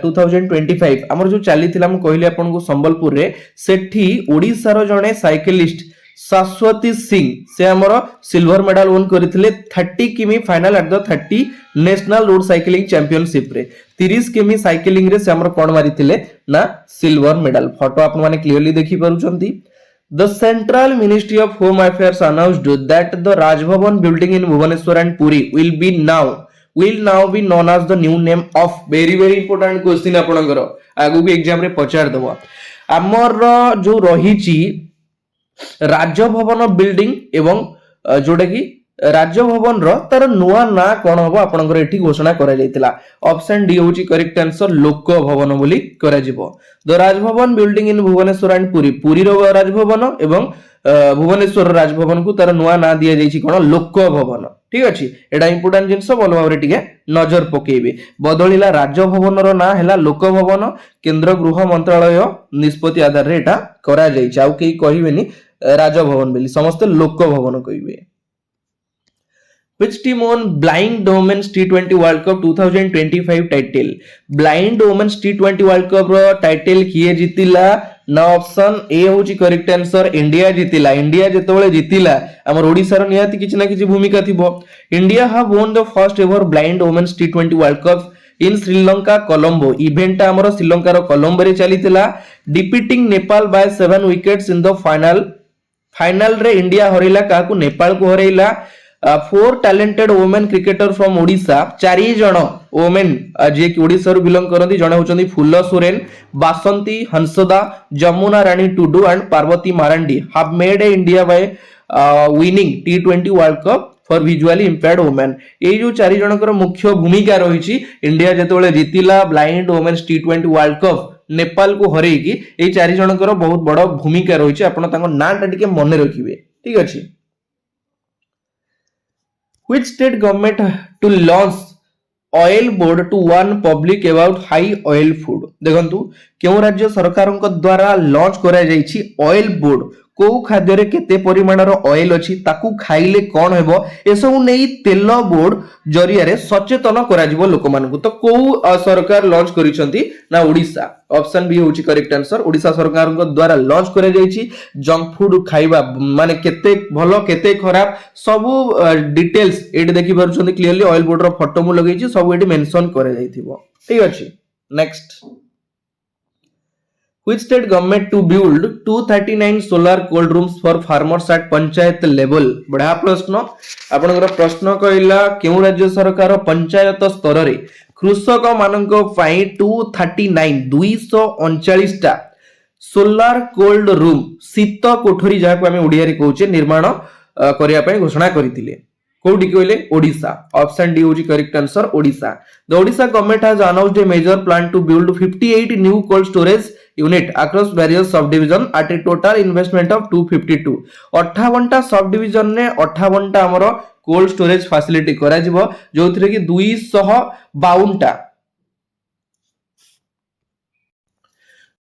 2025 हमर जो चली थिला हम कहले आपन को संबलपुर रे सेठी ओडिसा रो जणे साइकिलिस्ट शाश्वती सिंह से हमर सिल्वर मेडल वन करथिले 30 किमी final at the 30 national road cycling championship रे 30 किमी साइकिलिंग रे से हमर कोन मारिथिले ना सिल्वर मेडल फोटो आपन माने क्लियरली देखि पारुचंती The Central Ministry of Home Affairs announced that the Rajbhavan building in Bhubaneswar and Puri will now be known as the new name of very important question आपनकर आगु भी exam रे पचार दबो हमर जो रहिची राजभवन बिल्डिंग एवं जोडा की राजभवन रो तार नुआ ना कोन हबो आपनकर एठी घोषणा करा जायतिला ऑप्शन डी होची करेक्ट आंसर लोक भवन बोली करा जिवो the Raj Bhavan building in Bhubaneswar and Puri Puri रो राजभवन एवं भुवनेश्वर राजभवन को तार नुआ ना दिया जायछि कोन लोक भवन ठीक अछि एडा इंपोर्टेंट जिंस बोल भाबरे टिके नजर पकेबे बदलिला राजभवन रो ना हैला लोक भवन केंद्र गृह मंत्रालय निष्पत्ति आधार रे एटा करा जायछि आउ केही कहिबेनी राजभवन बोली समस्त लोक भवन कहिबे Which team won Blind Women's T20 World Cup 2025 title? Blind Women's T20 World Cup रो टाइटल किए जीतिला ना ऑप्शन ए होची करेक्ट आंसर इंडिया जीतिला इंडिया जेतबेले जीतिला हमर ओडिसा रो नियाति किछ ना किछ भूमिका थिबो India have won the first ever Blind Women's T20 World Cup in Sri Lanka Colombo event हमरो श्रीलंका रो कोलंबो रे चलीतिला defeating Nepal by 7 wickets in the final final रे इंडिया हरैला काकू नेपाल को हरैला four talented women cricketer from Odisha चारि जण वुमेन जे कि ओडिसा रु बिलोंग करନ୍ତି जणे होचंदी Phula Soren Basanti Hansda Jamuna Rani Tudu and Parvati Marandi have made a India by winning T20 world cup for visually impaired women ए जो चारि जनकर मुख्य भूमिका रहिछि इंडिया जेतेबेले जितिला blind women's T20 world cup Nepal को हरैकी ए चारि जनकर बहुत बड़ भूमिका रहिछि आपण तांको नाटा टिके मने रखिबे ठीक अछि Which state government to launch oil board to warn public about high oil food देखंतु केउ राज्य सरकारक द्वारा लॉन्च करा जाईछि ऑयल बोर्ड को खाद्य रे केते परिमाणर ऑयल अछि ताकू खाइले कोन हेबो एसबु नै तेल बोर्ड जरिया रे सचेतन करा जिवो लोक मानकु तो को सरकार लॉन्च करिसंती ना ओडिसा ऑप्शन बी होची करेक्ट आंसर ओडिसा सरकार द्वारा लॉन्च करा जाईछि जंक फूड खाइबा माने केते भलो केते खराब सब डिटेल्स एडी देखि परछंती क्लियरली ऑयल बोर्ड रो फोटो मु लगेछि सब एडी मेंशन करा जाईथिबो ठीक अछि next Which state government to build 239 solar cold rooms for farmers at panchayat level बड़ा प्रश्न आपनकर प्रश्न कहला केउ राज्य सरकार पंचायत स्तर रे कृषक मानक पई 239 239 टा सोलार कोल्ड रूम शीत कोठरी जाको हम ओडिया रे कहूचे निर्माण करिया पई घोषणा करथिले कोडी कहले ओडिसा ऑप्शन डी होची correct answer Odisha the Odisha government has announced a major plan to build 58 new cold storage unit across various sub division at a total investment of 252 58 टा सब डिवीजन ने 58 टा हमरो कोल्ड स्टोरेज फैसिलिटी करा जिवो जोथिरे कि 252 टा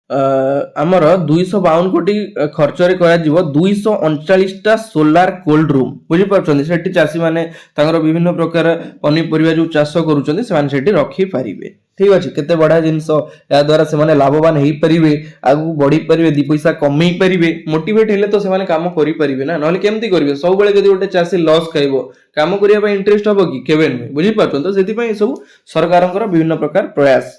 आमर 252 कोटी खर्च रे करा जिवो 239 टा सोलार कोल्ड रूम बुझी परछन्ती सेठी चासी माने तांगर विभिन्न प्रकार पनी परिबा जो चाष करूछन्ती से माने सेठी रखी परिबे ठीक अछि केते बडा जिंसो या द्वारा से माने लाभवान हेई परिबे आगु बढ़ी परिबे दी पैसा कमेई परिबे मोटिवेट हेले तो से माने काम करि परिबे ना नहले केमती करबे सब बेले जदी ओटे चासी लॉस खाइबो काम करिया पय इंटरेस्ट हबो कि केबे नै बुझी परछन तो सेति पय सब सरकारंकर विभिन्न प्रकार प्रयास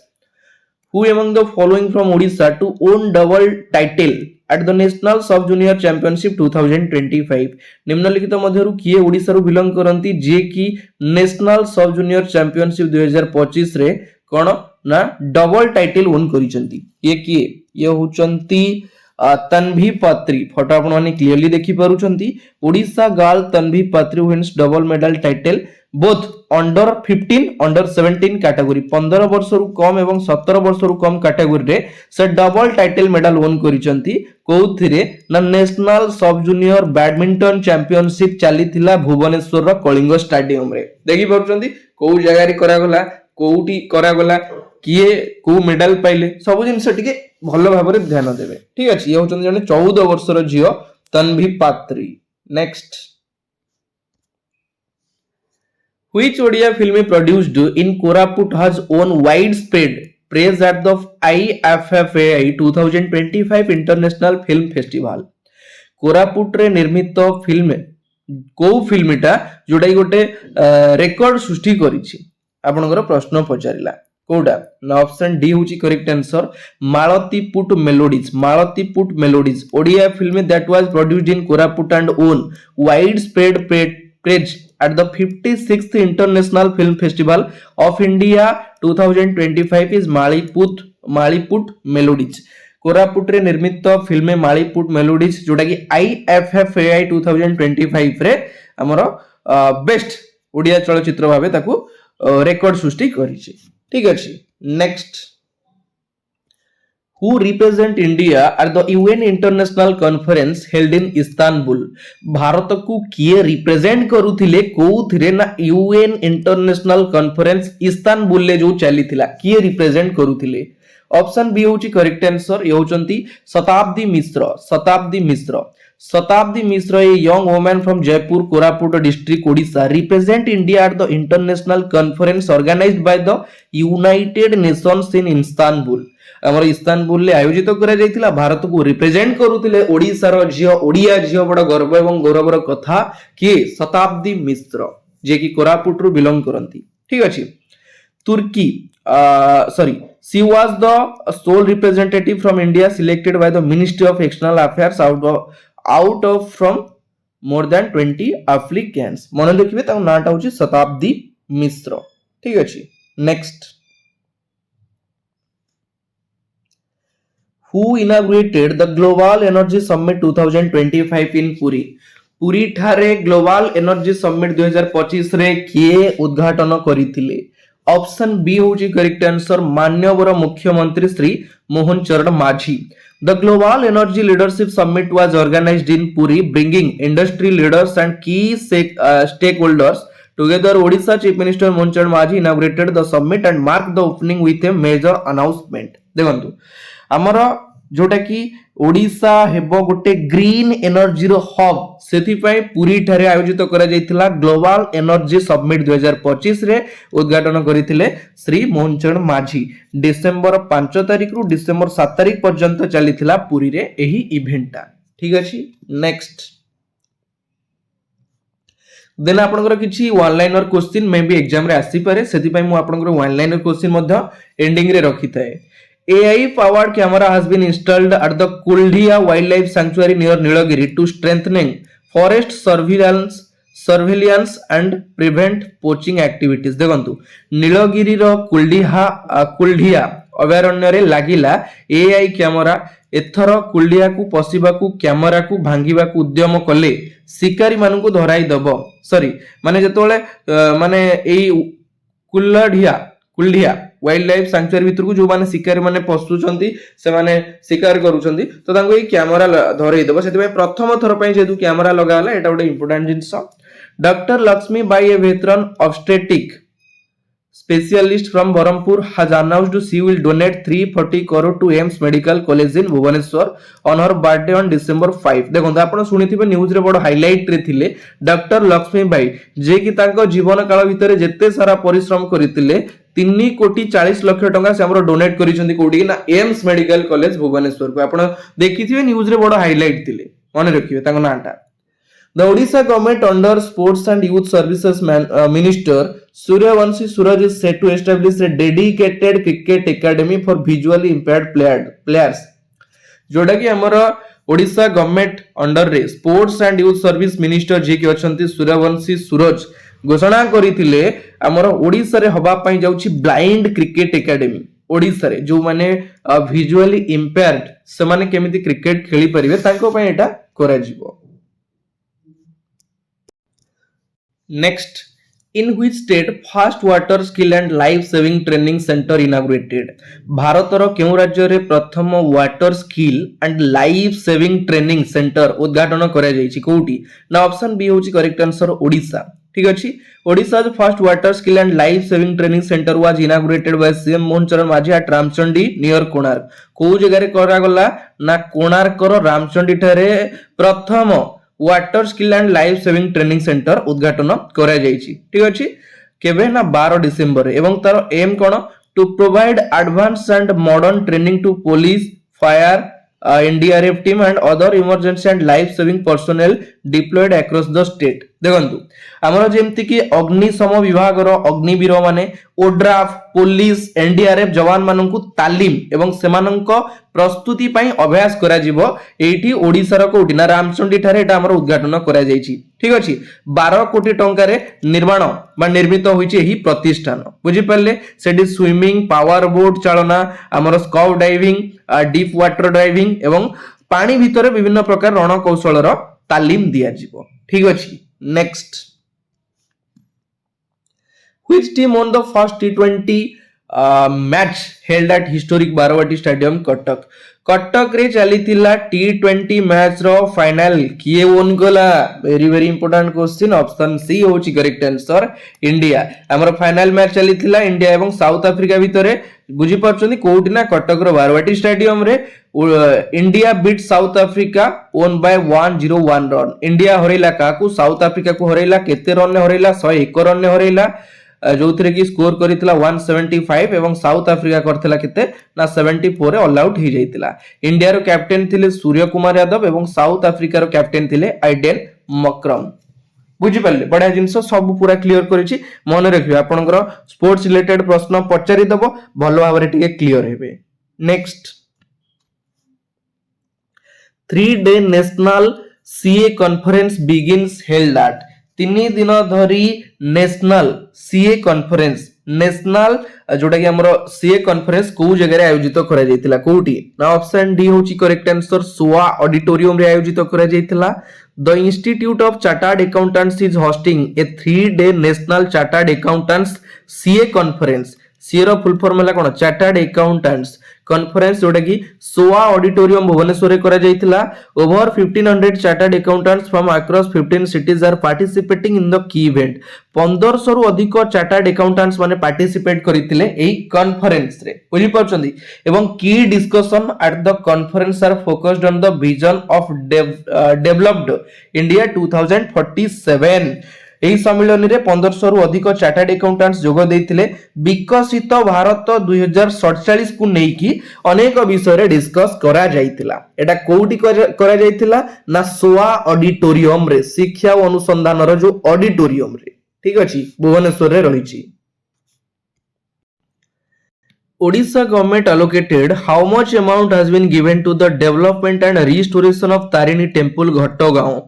Who among the following from Odisha to own double title at the National Sub Junior Championship 2025 निम्नलिखित मध्यरु किए ओडिसा रु बिलोंग करंती जे कि नेशनल सब जूनियर चैंपियनशिप 2025 रे कोन ना डबल टाइटल ओन करिसंती ये किए ये होचंती तन्वी पात्री फोटो आपण माने क्लियरली देखि पारुचंती Odisha girl Tanvi Patri wins double medal title both under 15 under 17 category 15 वर्ष रु कम एवं 17 वर्ष रु कम कैटेगरी रे से डबल टाइटल मेडल ओन करिसंती कोउथिरे ना national sub junior badminton championship चलीथिला भुवनेश्वर रो कलिंग स्टेडियम रे देखि पारुचंती को जगह रे करा गला कोउटी करा गला किए को मेडल पाइले सब जिंस टिके भलो भाबरे ध्यान देबे ठीक अछि ये होचन जने 14 वर्ष रो जियो Tanvi Patri next Which Odia film produced in Koraput has won widespread praise at the IFFAI 2025 International Film Festival. Koraput रे निर्मित फिल्म को फिल्मटा जोडा गोटे रेकॉर्ड सृष्टि करिछि आपनकर प्रश्न पचारिला कोडा ना ऑप्शन डी होची करेक्ट आंसर मालती पुट melodies Odia film that was produced in Koraput and won widespread praise at the 56th International Film Festival of India 2025 is Maliput Melodies. Koraput रे निर्मित फिल्म मालीपुट मेलोडीज जोटा कि IFFAI 2025 रे हमरो बेस्ट ओडिया चलचित्र भाबे ताकू रेकॉर्ड सृष्टि करिछि ठीक अछि next Who represent India at the UN International Conference held in Istanbul Bharat को किए रिप्रेजेंट करूथिले कोउथिरे ना UN International Conference इस्तानबुल ले जो चलीथिला किए रिप्रेजेंट करूथिले ऑप्शन बी होची करेक्ट आंसर ये होचंती शताब्दी मिश्र ए young woman from Jeypore Koraput district Odisha represent India at the international conference organised by the United Nations in Istanbul हमर इस्तानबुल ले आयोजित करा जायतिला भारत को रिप्रेजेंट करूतिले ओडिसा रो जियो ओडिया जियो बड़ गर्व एवं गौरवर कथा कि शताब्दी मिश्र जे कि कोरापुट रु बिलोंग करंती ठीक अछि तुर्की sorry, she was the sole representative from India selected by the Ministry of External Affairs out of from more than 20 applicants. मन रखिए ताको नाटा होची शताब्दी मिश्र। ठीक अछि। Next, who inaugurated the Global Energy Summit 2025 in Puri? Puri ठारे ग्लोबल एनर्जी समिट 2025 रे किए उद्घाटन करिथिले? ऑप्शन बी होची करेक्ट आंसर, माननीय मुख्यमंत्री श्री मोहन चरण माझी। The Global Energy Leadership Summit was organized in Puri, bringing industry leaders and key stakeholders together. Odisha Chief Minister Mohan Charan Majhi inaugurated the summit and marked the opening with a major announcement. देखंतु हमर जोटा कि ओडिशा हेबो गोटे green energy रो hub, सेथि पई पुरी ठारे आयोजित करा जायतिला ग्लोबल एनर्जी समिट 2025 रे उद्घाटन करिथिले श्री मोहन चरण माझी। डिसेंबर 5 तारिख रु डिसेंबर 7 तारिख पर्यंत चलीथिला पुरी रे एही इवेंटटा। ठीक अछि। नेक्स्ट, देन आपनकर किछि one liner question may be exam रे आसी पारे, सेथि पई मु आपनकर वन लाइनर क्वेश्चन मध्य एंडिंग रे रखिथाय। AI powered camera has been installed at the Kuldhia Wildlife Sanctuary near Nilagiri to strengthening forest surveillance and prevent poaching activities। देखंतु नीलगिरी रो कुल्ढिया अभयारण्य रे लागिला AI कैमरा। एथर कुल्ढिया को पसिबा को कैमरा को भांगिबा को उद्यम कले शिकारी मानकु धराई दबो। सॉरी माने जेतोले माने एई कुल्ढिया वाइल्ड लाइफ सैंक्चुअरी भितर को जो माने शिकारी माने पसुचंती से माने शिकार करूचंती तो तांको ए कैमरा धरई देबो। सेति प्रथम थर पई जेतु कैमरा लगाला एटा गोटे important jeans. Doctor Lakshmi Bai A veteran obstetric specialist from Barampur has announced she will donate 340 crore to AIMS Medical College in Bhubaneswar on her birthday on December 5। देखो आपण सुनिथिबे न्यूज रे बड़ हाइलाइट रे थिले डॉक्टर लक्ष्मी बाई जे कि तांको जीवन काल भितरे जेते सारा परिश्रम करितिले 3 कोटी 40 लाख टका से हमरो डोनेट करिसंती कोडी ना एम्स मेडिकल कॉलेज भुवनेश्वर को। आपण देखिथिबे न्यूज रे बड़ हाइलाइट थिले, मन रखिबे तांको नाटा। The Odisha government under Sports and Youth Services Minister Suryavanshi Suraj is set to establish a dedicated cricket academy for visually impaired players। जोटा कि हमर ओडिशा गवर्नमेंट अंडर रे sports and youth service minister जे कि अछंती सूर्यवंशी सूरज घोषणा करिथिले हमर ओडिशा रे हबा पई जाउची ब्लाइंड क्रिकेट एकेडमी। ओडिशा रे जो माने विजुअली इंपेयर्ड से माने केमिति क्रिकेट खेली परिबे तांको पई एटा करा जिवो। Next, in which state first water skill and life saving training center inaugurated? भारतर केउ राज्य रे प्रथम water skill and life saving training centre उद्घाटन करा जायछि कोउटी ना? ऑप्शन बी होछि करेक्ट आंसर ओडिशा। ठीक अछि। ओडिशा's first water skill and life saving training center was inaugurated by CM Mohan Charan माझी at रामचंडी नियर कोणार्क। को जगह रे करा गला ना कोणार्क रो रामचंडी ठारे प्रथम water skill and life saving training centre उद्घाटन करा जायछि। ठीक अछि। केबे ना 12 डिसेंबर एवं तार एम कोन to provide advance and modern training to police fire NDRF team and other emergency and life saving personal deployed across the state. देखंतु हमर जेमति कि अग्निशम विभाग रो अग्निवीर माने ओड्राफ पुलिस एनडीआरएफ जवान माननकु तालीम एवं सेमानंक प्रस्तुति पई अभ्यास करा जिवो एठी ओडिसा रो कोठी ना रामचंडी ठारे एटा हमर उद्घाटन करा जायछि। ठीक अछि। 12 कोटी टंका रे निर्माण बा निर्मित होइछि एही प्रतिष्ठान। बुझि परले सेडी स्विमिंग पावर बोट चालना हमर स्काउ डाइविंग डीप वाटर डाइविंग एवं पानी भितरे विभिन्न प्रकार रण कौशल रो तालीम दिया जिवो। ठीक अछि। Next, which team won the first T20 match held at historic Barabati stadium Cuttack? Cuttack रे चलीथिला T20 मैच रो फाइनल किए ओन गला? Very very important question. Option C होची करेक्ट आंसर इंडिया। हमर फाइनल मैच चलीथिला इंडिया एवं साउथ अफ्रीका भितरे। बुझी परछनी कोउटी ना कटक रो बारवाटी स्टेडियम रे India beat South Africa one by 101 run. India हरैला काकू? साउथ अफ्रीका को हरैला। केते रन ने हरैला? 101 रन ने हरैला। जो थरे की स्कोर करितला 175 एवं साउथ अफ्रीका करथिला केते ना 74 रे ऑल आउट ही जाइतिला। इंडिया रो कैप्टन थिले सूर्य कुमार यादव एवं साउथ अफ्रीका रो कैप्टन थिले आइडेन मक्रम। बुझिपारे बढ़िया जिनस सब पूरा क्लीयर करिछि मन रखियो आपनकर स्पोर्ट्स रिलेटेड प्रश्न पचारि दबो भलो भाबरे टिके क्लियर हेबे next 3 day national CA conference begins held at 3 दिन धरी नेशनल सीए कॉन्फ्रेंस नेशनल जोटा कि हमरो सीए कॉन्फ्रेंस को जगह आयोजित करा जायतिला कोठी ना ऑप्शन डी होची करेक्ट आंसर सोआ ऑडिटोरियम रे आयोजित करा जायतिला the institute of chartered accountants is hosting a 3 day national chartered accountants CA conference CA रो फुल फॉर्म है कोन चार्टर्ड अकाउंटेंट्स कॉन्फ्रेंस जोटा कि सोआ ऑडिटोरियम भुवनेश्वर रे करा जायतिला over 1500 chartered accountants from across 15 cities are participating in the key event 1500 रु अधिक चार्टर्ड अकाउंटेंट्स माने पार्टिसिपेट करितिले एई कॉन्फ्रेंस रे बुझि परछंदी एवं key discussion at the conference are focused on the vision of developed India 2047 ଏହି ସମ୍ମିଳନୀରେ 1500 रु अधिक चार्टर्ड अकाउंटेंट्स जोग देइथिले विकसित भारत 2047 को नेकी अनेक विषय रे डिस्कस करा जाइतिला एटा कोउटी करा जाइतिला ना सोआ ऑडिटोरियम रे शिक्षा और अनुसंधान रो जो ऑडिटोरियम रे ठीक अछि भुवनेश्वर रे रहिछि Odisha government allocated how much amount has been given to the development and restoration of Tarini temple Ghattagaon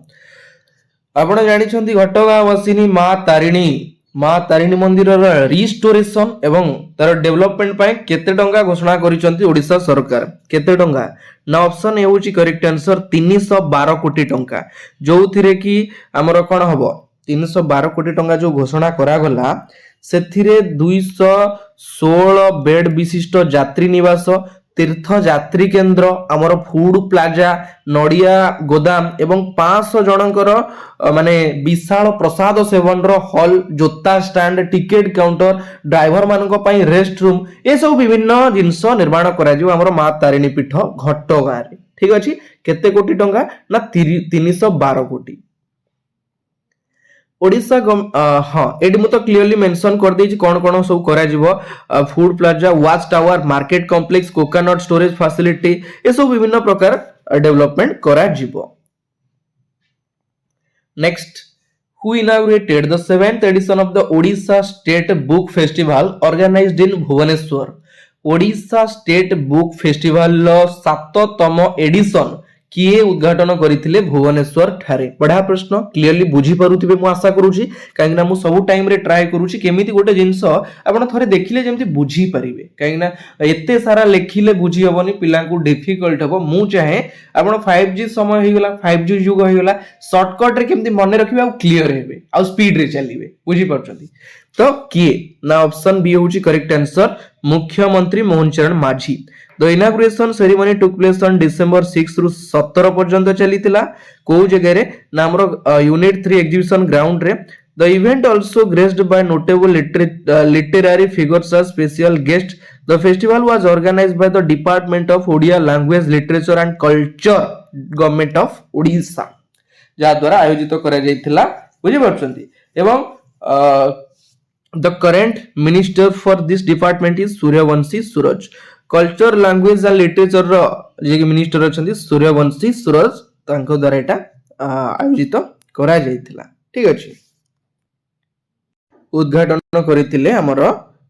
आपण जानिछंती घटगांव वासिनी मां तारिणी मंदिर रिस्टोरेशन एवं तार डेवलपमेंट पाए केते टंका घोषणा करिसंती ओडिसा सरकार केते टंका ना ऑप्शन ए होची करेक्ट आंसर 312 कोटी टंका जोथिरे कि हमर कोन हबो 312 कोटी टंका जो घोषणा करा गला सेथिरे 216 बेड विशिष्ट यात्री निवास तीर्थ यात्री केंद्र आमर फूड प्लाजा नडिया गोदाम एवं 500 जनकर माने विशाल प्रसाद सेवन रो हॉल जोता स्टैंड टिकेट काउंटर ड्राइवर मानको पई रेस्ट रूम ए सब विभिन्न जिंस निर्माण करा जिवो हमर मां तारिणी पीठ घटगां रे ठीक अछि केते कोटी टंका ना 312 कोटी ओडिशा हाँ एडी मु तो क्लियरली मेंशन कर देछि कोन कोन सब करा जिवो food plaza watch tower market complex coconut storage facility ए सब विभिन्न प्रकार डेवलपमेंट करा जिवो next who inaugurated the 7th edition of the Odisha State Book Festival organized in Bhubaneswar Odisha State Book Festival low 7तम addition किए उद्घाटन करथिले भुवनेश्वर ठारे बडा प्रश्न क्लियरली बुझी पारुथिबे मु आशा करूची काहेकि ना मु सब टाइम रे ट्राई करूची केमिति गोटे जिंस आपण थरे देखिले जेमति बुझी परिबे काहेकि ना एते सारा लेखिले बुझी हबनी पिला को डिफिकल्ट हबो मु चाहे आपण 5G समय होइगला 5G युग होइगला शॉर्टकट रे केमति मने रखिबे आ क्लियर हेबे आ स्पीड रे चलीबे बुझी परछंती तो किए ना ऑप्शन बी होची करेक्ट आंसर मुख्यमंत्री मोहन चरण माझी The inauguration ceremony took place on December 6 रु 17 पर्यंत चलीतिला को जगह रे नामर यूनिट 3 एग्जीबिशन ग्राउंड रे The event also graced by notable literary figures as special guests. The festival was organized by the Department of Odia Language, Literature and Culture, Government of Odisha. जहा द्वारा आयोजित करा जायतिला बुझि परछंती एवं the current minister for this department is Suryavanshi Suraj culture language and literature जे minister अछंती सूर्यवंशी सूरज तांको द्वारा एटा आयोजित करा जायतिला ठीक अछि उद्घाटन करितिले हमर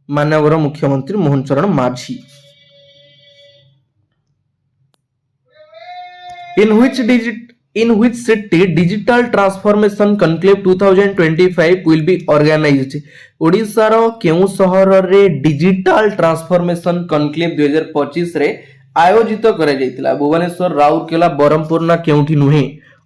माननीय मुख्यमंत्री मोहन चरण माझी in which city digital transformation conclave 2025 will be organized Odisha रो केउ शहर रे डिजिटल ट्रांसफॉर्मेशन कॉन्क्लेव 2025 रे आयोजित करा जायतिला भुवनेश्वर राउरकेला बरहमपुर ना केउठी नुहे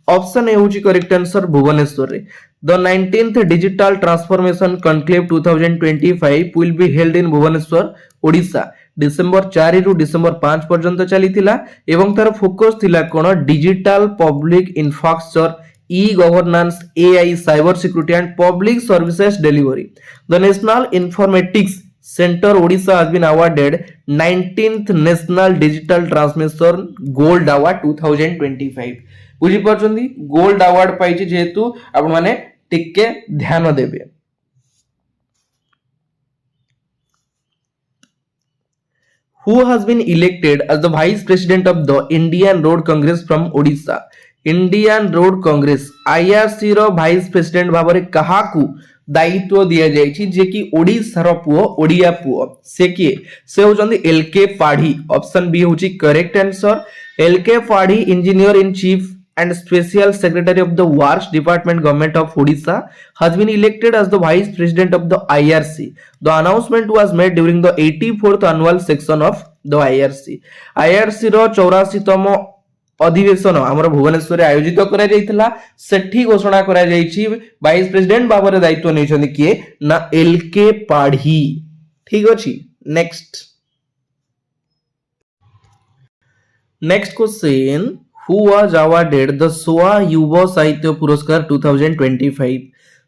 ऑप्शन ए होची करेक्ट आंसर भुवनेश्वर रे the 19th digital transformation conclave 2025 will be held in Bhubaneswar Odisha December 4 रु डिसेंबर 5 पर्यंत चलीतिला एवं तार फोकस थिला कोन digital public infrastructure e governance AI cyber security and public services delivery the national informatics centre Odisha has been awarded 19th national digital transformation gold award 2025 बुझी परछंदी gold award पाइछि जेहेतु आपण माने टिके ध्यान देबे who has been elected as the vice president of the Indian Road Congress from Odisha Indian road Congress IRC रो vice president भाବରେ କାହାକୁ ଦାୟିତ୍ୱ ଦିଆଯାଇଛି ଯେ କି ଓଡ଼ିଶାର ପୁଅ ଓଡ଼ିଆ ପୁଅ ସେ କିଏ ସେ ହେଉଛନ୍ତି ଏଲକେ ପାଢୀ ଅପସନ ବି ହେଉଛି correct answer LK Padhi engineer in chief and special secretary of the wars department government of Odisha has been elected as the vice president of the IRC. The announcement was made during the 84th annual section of the IRC. IRC रो 84तम अधिवेशन आमर भुवनेश्वर आयोजित करा जायतिला सेठी घोषणा करा जायछि vice president भाବରେ दायित्व नेछन्ति किए ना एलके पाढी ठीक अछि next question who was awarded the सोआ युवा साहित्य पुरस्कार 2025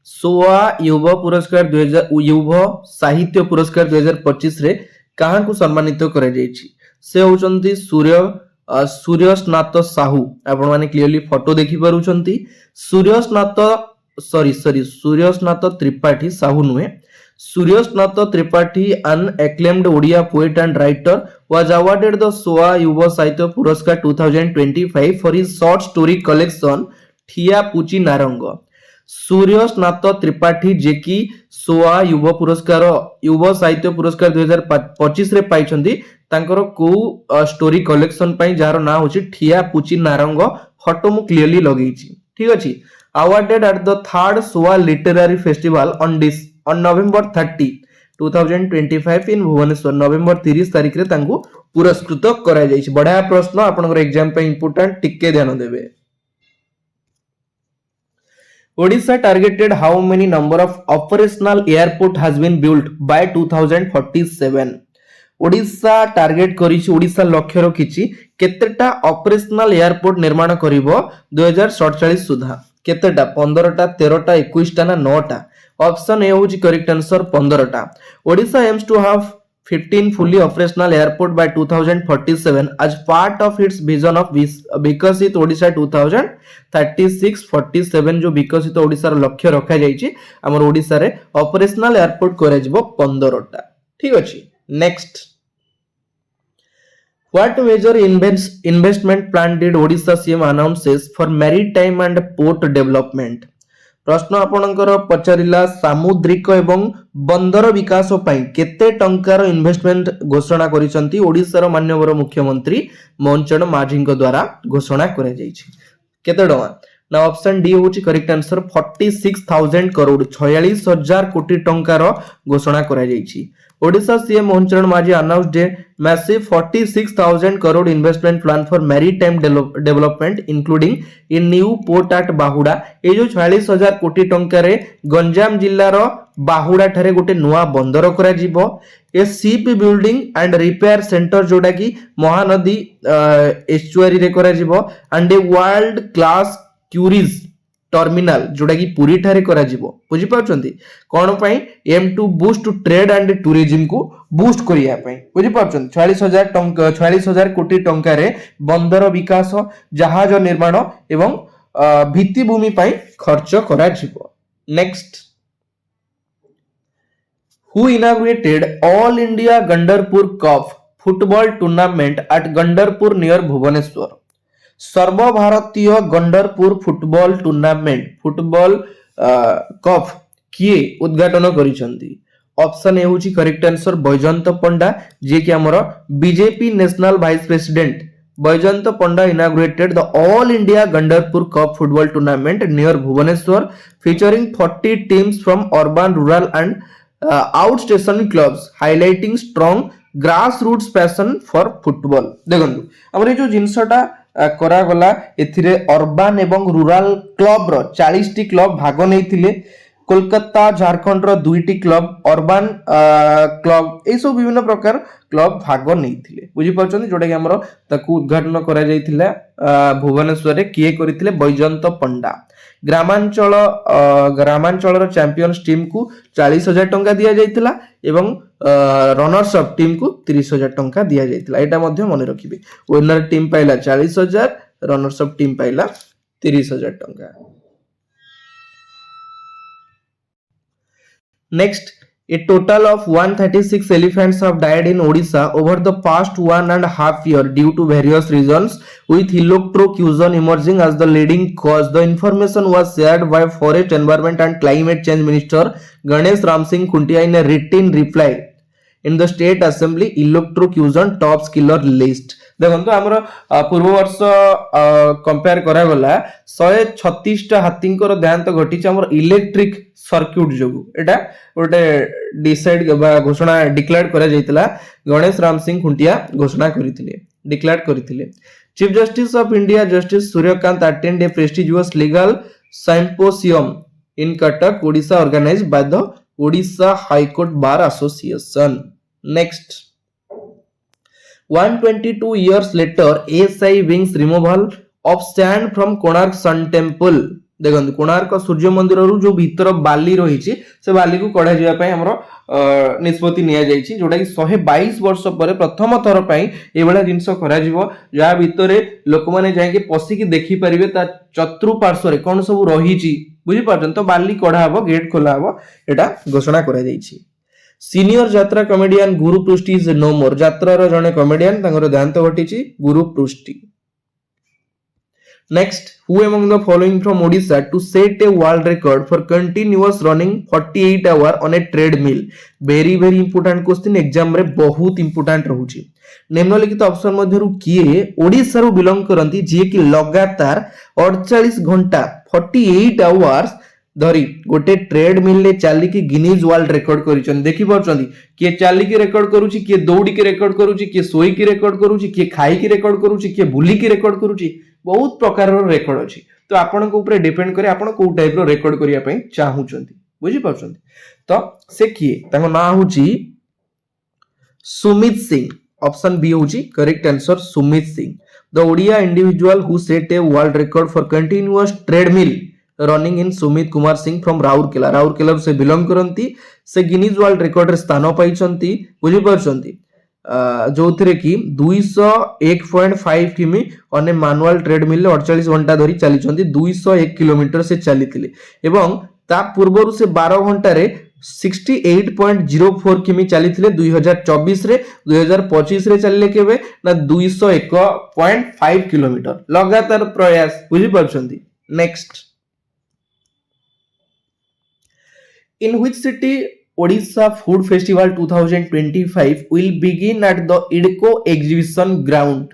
सोआ युवा पुरस्कार 2000 युवा साहित्य पुरस्कार 2025 रे कहां को सम्मानित करा जायछि से होचंती सूर्यस्नात साहू आपण माने क्लियरली फोटो देखि पारुचंती सूर्यस्नात त्रिपाठी साहू नुहे सूर्यस्नात Tripathi an acclaimed Odia poet and writer was awarded the सोआ युवा साहित्य पुरस्कार 2025 for his short story collection ठिया पुची नारंग सूर्यस्नात त्रिपाठी जे कि सोआ युवा पुरस्कार युवा साहित्य पुरस्कार 2025 रे पाइछंती तांकर को स्टोरी कलेक्शन पई जार ना होची ठिया पुची नारंग फोटो मु क्लियरली लगेछि ठीक अछि awarded at the third SOA literary festival on November 30 2025 in Bhubaneswar November 30 तारिख रे तांको पुरस्कृत करा जायछि बढिया प्रश्न आपनकर एग्जाम पे इंपोर्टेंट टिके ध्यान देबे Odisha targeted how many number of operational airport has been built by 2047 Odisha target करिछि ओडिशा लक्ष्य रखिछि केतेटा ऑपरेशनल एयरपोर्ट निर्माण करिवो 2047 सुधा केतेटा 15टा 13टा 21टा ना 9टा ऑप्शन ए होछि करेक्ट आंसर 15टा Odisha AIIMS to have 15 fully operational airport by 2047 as part of its vision of विकसित ओडिशा 2036 47 जो विकसित ओडिशा रो लक्ष्य रखा जायछि हमर ओडिशा रे ऑपरेशनल एयरपोर्ट करे जिवो 15टा ठीक अछि next What major investment plan did Odisha CM announces for maritime and port development? प्रश्न आपणकर पचारिला सामुद्रिक एवं बंदर विकास पई केते टंकार इन्वेस्टमेंट घोषणा करिसंती ओडिसा रो माननीय मुख्यमंत्री मोहनचरण माझीଙ୍କ द्वारा घोषणा करा जायछि केते टंका ना ऑप्शन डी होछि करेक्ट आंसर 46000 करोड़ 46000 कोटी टंकार घोषणा करा जायछि ओडिशा सीएम मोहनचरण माझी announced a massive 46000 crore investment plan for maritime development including a new port at बाहुडा ए जो 46000 कोटी टंका रे गंजाम जिल्ला रो बाहुडा ठारे गोटे नुआ बंदर करा जिवो ए ship building and repair centre जोडा की महानदी एस्चुआरी रे करा जिवो and a world class cruise terminal जोड़ा की पूरी ठारे करा जिवो बुझी पाउचंती कोन पई aim to boost to trade and tourism को बूस्ट करिया पई बुझी पाउचंती 46000 कोटी टंका रे बंदर विकास जहाज निर्माण एवं भित्ति भूमि पई खर्च करा जिवो next who inaugurated all India Gandarpur cup football tournament at Gandarpur near Bhubaneswar सर्वभारतीय Gandarpur football tournament football cup किए उद्घाटन करिसंती ऑप्शन ए होची करेक्ट आंसर बैजयंत पंडा जे कि हमर BJP national vice president Baijayant Panda inaugurated the all India Gandarpur cup football tournament near Bhubaneswar featuring 40 teams from urban rural and outstation clubs highlighting strong grassroots passion for football देखंतु हमर जो जिंसटा करा गला एथिरे अर्बन एवं रूरल क्लब रो 40 T club भाग नैथिले कोलकाता झारखंड रो 2 T club urban club ए सब विभिन्न प्रकार क्लब भाग नैथिले बुझी पाछन जोटा कि हमरो ताकू उद्घाटन करा जायथिला भुवनेश्वर रे किए करिथिले बैजयंत पंडा ग्रामांचल रो चैंपियंस टीम को 40000 टंका दिया जायथिला एवं रनर्स अप टीम को 30000 टंका दिया जायथिला एटा मध्ये मने रखिबे विनर टीम पाइला 40000 रनर्स अप टीम पाइला 30000 टंका next A total of 136 elephants have died in Odisha over the past 1.5 years due to various reasons, with electrocution emerging as the leading cause. The information was shared by Forest, Environment and Climate Change Minister Ganesh Ram Singh Khuntia in a written reply in the State Assembly electrocution tops killer list. देखो आमर पूर्व वर्ष compare करा गला 136 टा हाथींकर देहांत घटी आमर इलेक्ट्रिक सर्क्यूट जोगु एटा गोटे डिसाइड घोषणा डिक्लेयर करा जायतिला गणेश राम सिंह खुंटिया घोषणा करिथिले डिक्लेयर करिथिले chief justice of India justice Surya Kant attend a prestigious legal symposium in Cuttack Odisha organised by the Odisha High Court Bar Association. Next, 122 years later, ASI wings removal of sand from Konark Sun Temple. देखो कोणार्क सूर्य मंदिर रु जो भीतर बाली रही से बाली को कढ़ा जाय पई हमरो निष्पत्ति निया जायछि जोटा कि 122 वर्ष पर प्रथम थर पई एबेला जिंस करा जिवो जा भितरे लोक माने जाय के पसी की देखि परिबे ता चतुर्पार्श्व रे कोन सब रही बुझी पार्छन तो बाली कढ़ा हबो गेट खोला हबो एटा घोषणा करा जायछि सीनियर यात्रा कॉमेडियन गुरु पृष्टि इज नो मोर यात्रा रो जने कॉमेडियन तांगर देहांत घटिछि गुरु पृष्टि Next, who among the following from Odisha to set a world record for continuous running 48 hours on a treadmill? Very important question exam रे बहुत important रहुची निम्नलिखित ऑप्शन मध्यरु किए ओडिसा रु बिलोंग करंती जे कि लगातार 48 घंटा 48 आवर्स धरी गोटे ट्रेडमिल ले चाली की गिनीज वर्ल्ड रिकॉर्ड करिचन देखि परचंदी के चाली की रिकॉर्ड करूची के दौड़ी की रिकॉर्ड करूची के सोई की रिकॉर्ड करूची के खाई की रिकॉर्ड करूची के बुली की रिकॉर्ड करूची बहुत प्रकार रो रिकॉर्ड अछि तो आपन को ऊपर डिपेंड करे आपन को टाइप रो रिकॉर्ड करिया पई चाहूचंती बुझी परचंदी तो से किए ताको ना होची सुमित सिंह ऑप्शन बी होची correct answer Sumit Singh the Odia individual who set a world record for continuous treadmill running in Sumit Kumar Singh from Rourkela से बिलोंग करंती से गिनीज वर्ल्ड रिकॉर्ड रे स्थान पाइछंती बुझी परचंती जो थे कि 201.5 किमी ऑन ए मैनुअल ट्रेडमिल 48 घंटा धरी चली 201 किलोमीटर से चली एवं ता पूर्व से 12 घंटा रे 68.04 किमी चली 2024 रे 2025 रे चलले केबे ना 201.5 किलोमीटर लगातार प्रयास बुझी परछंती next in which city Odisha Food Festival 2025 will begin at the IDCO exhibition ground.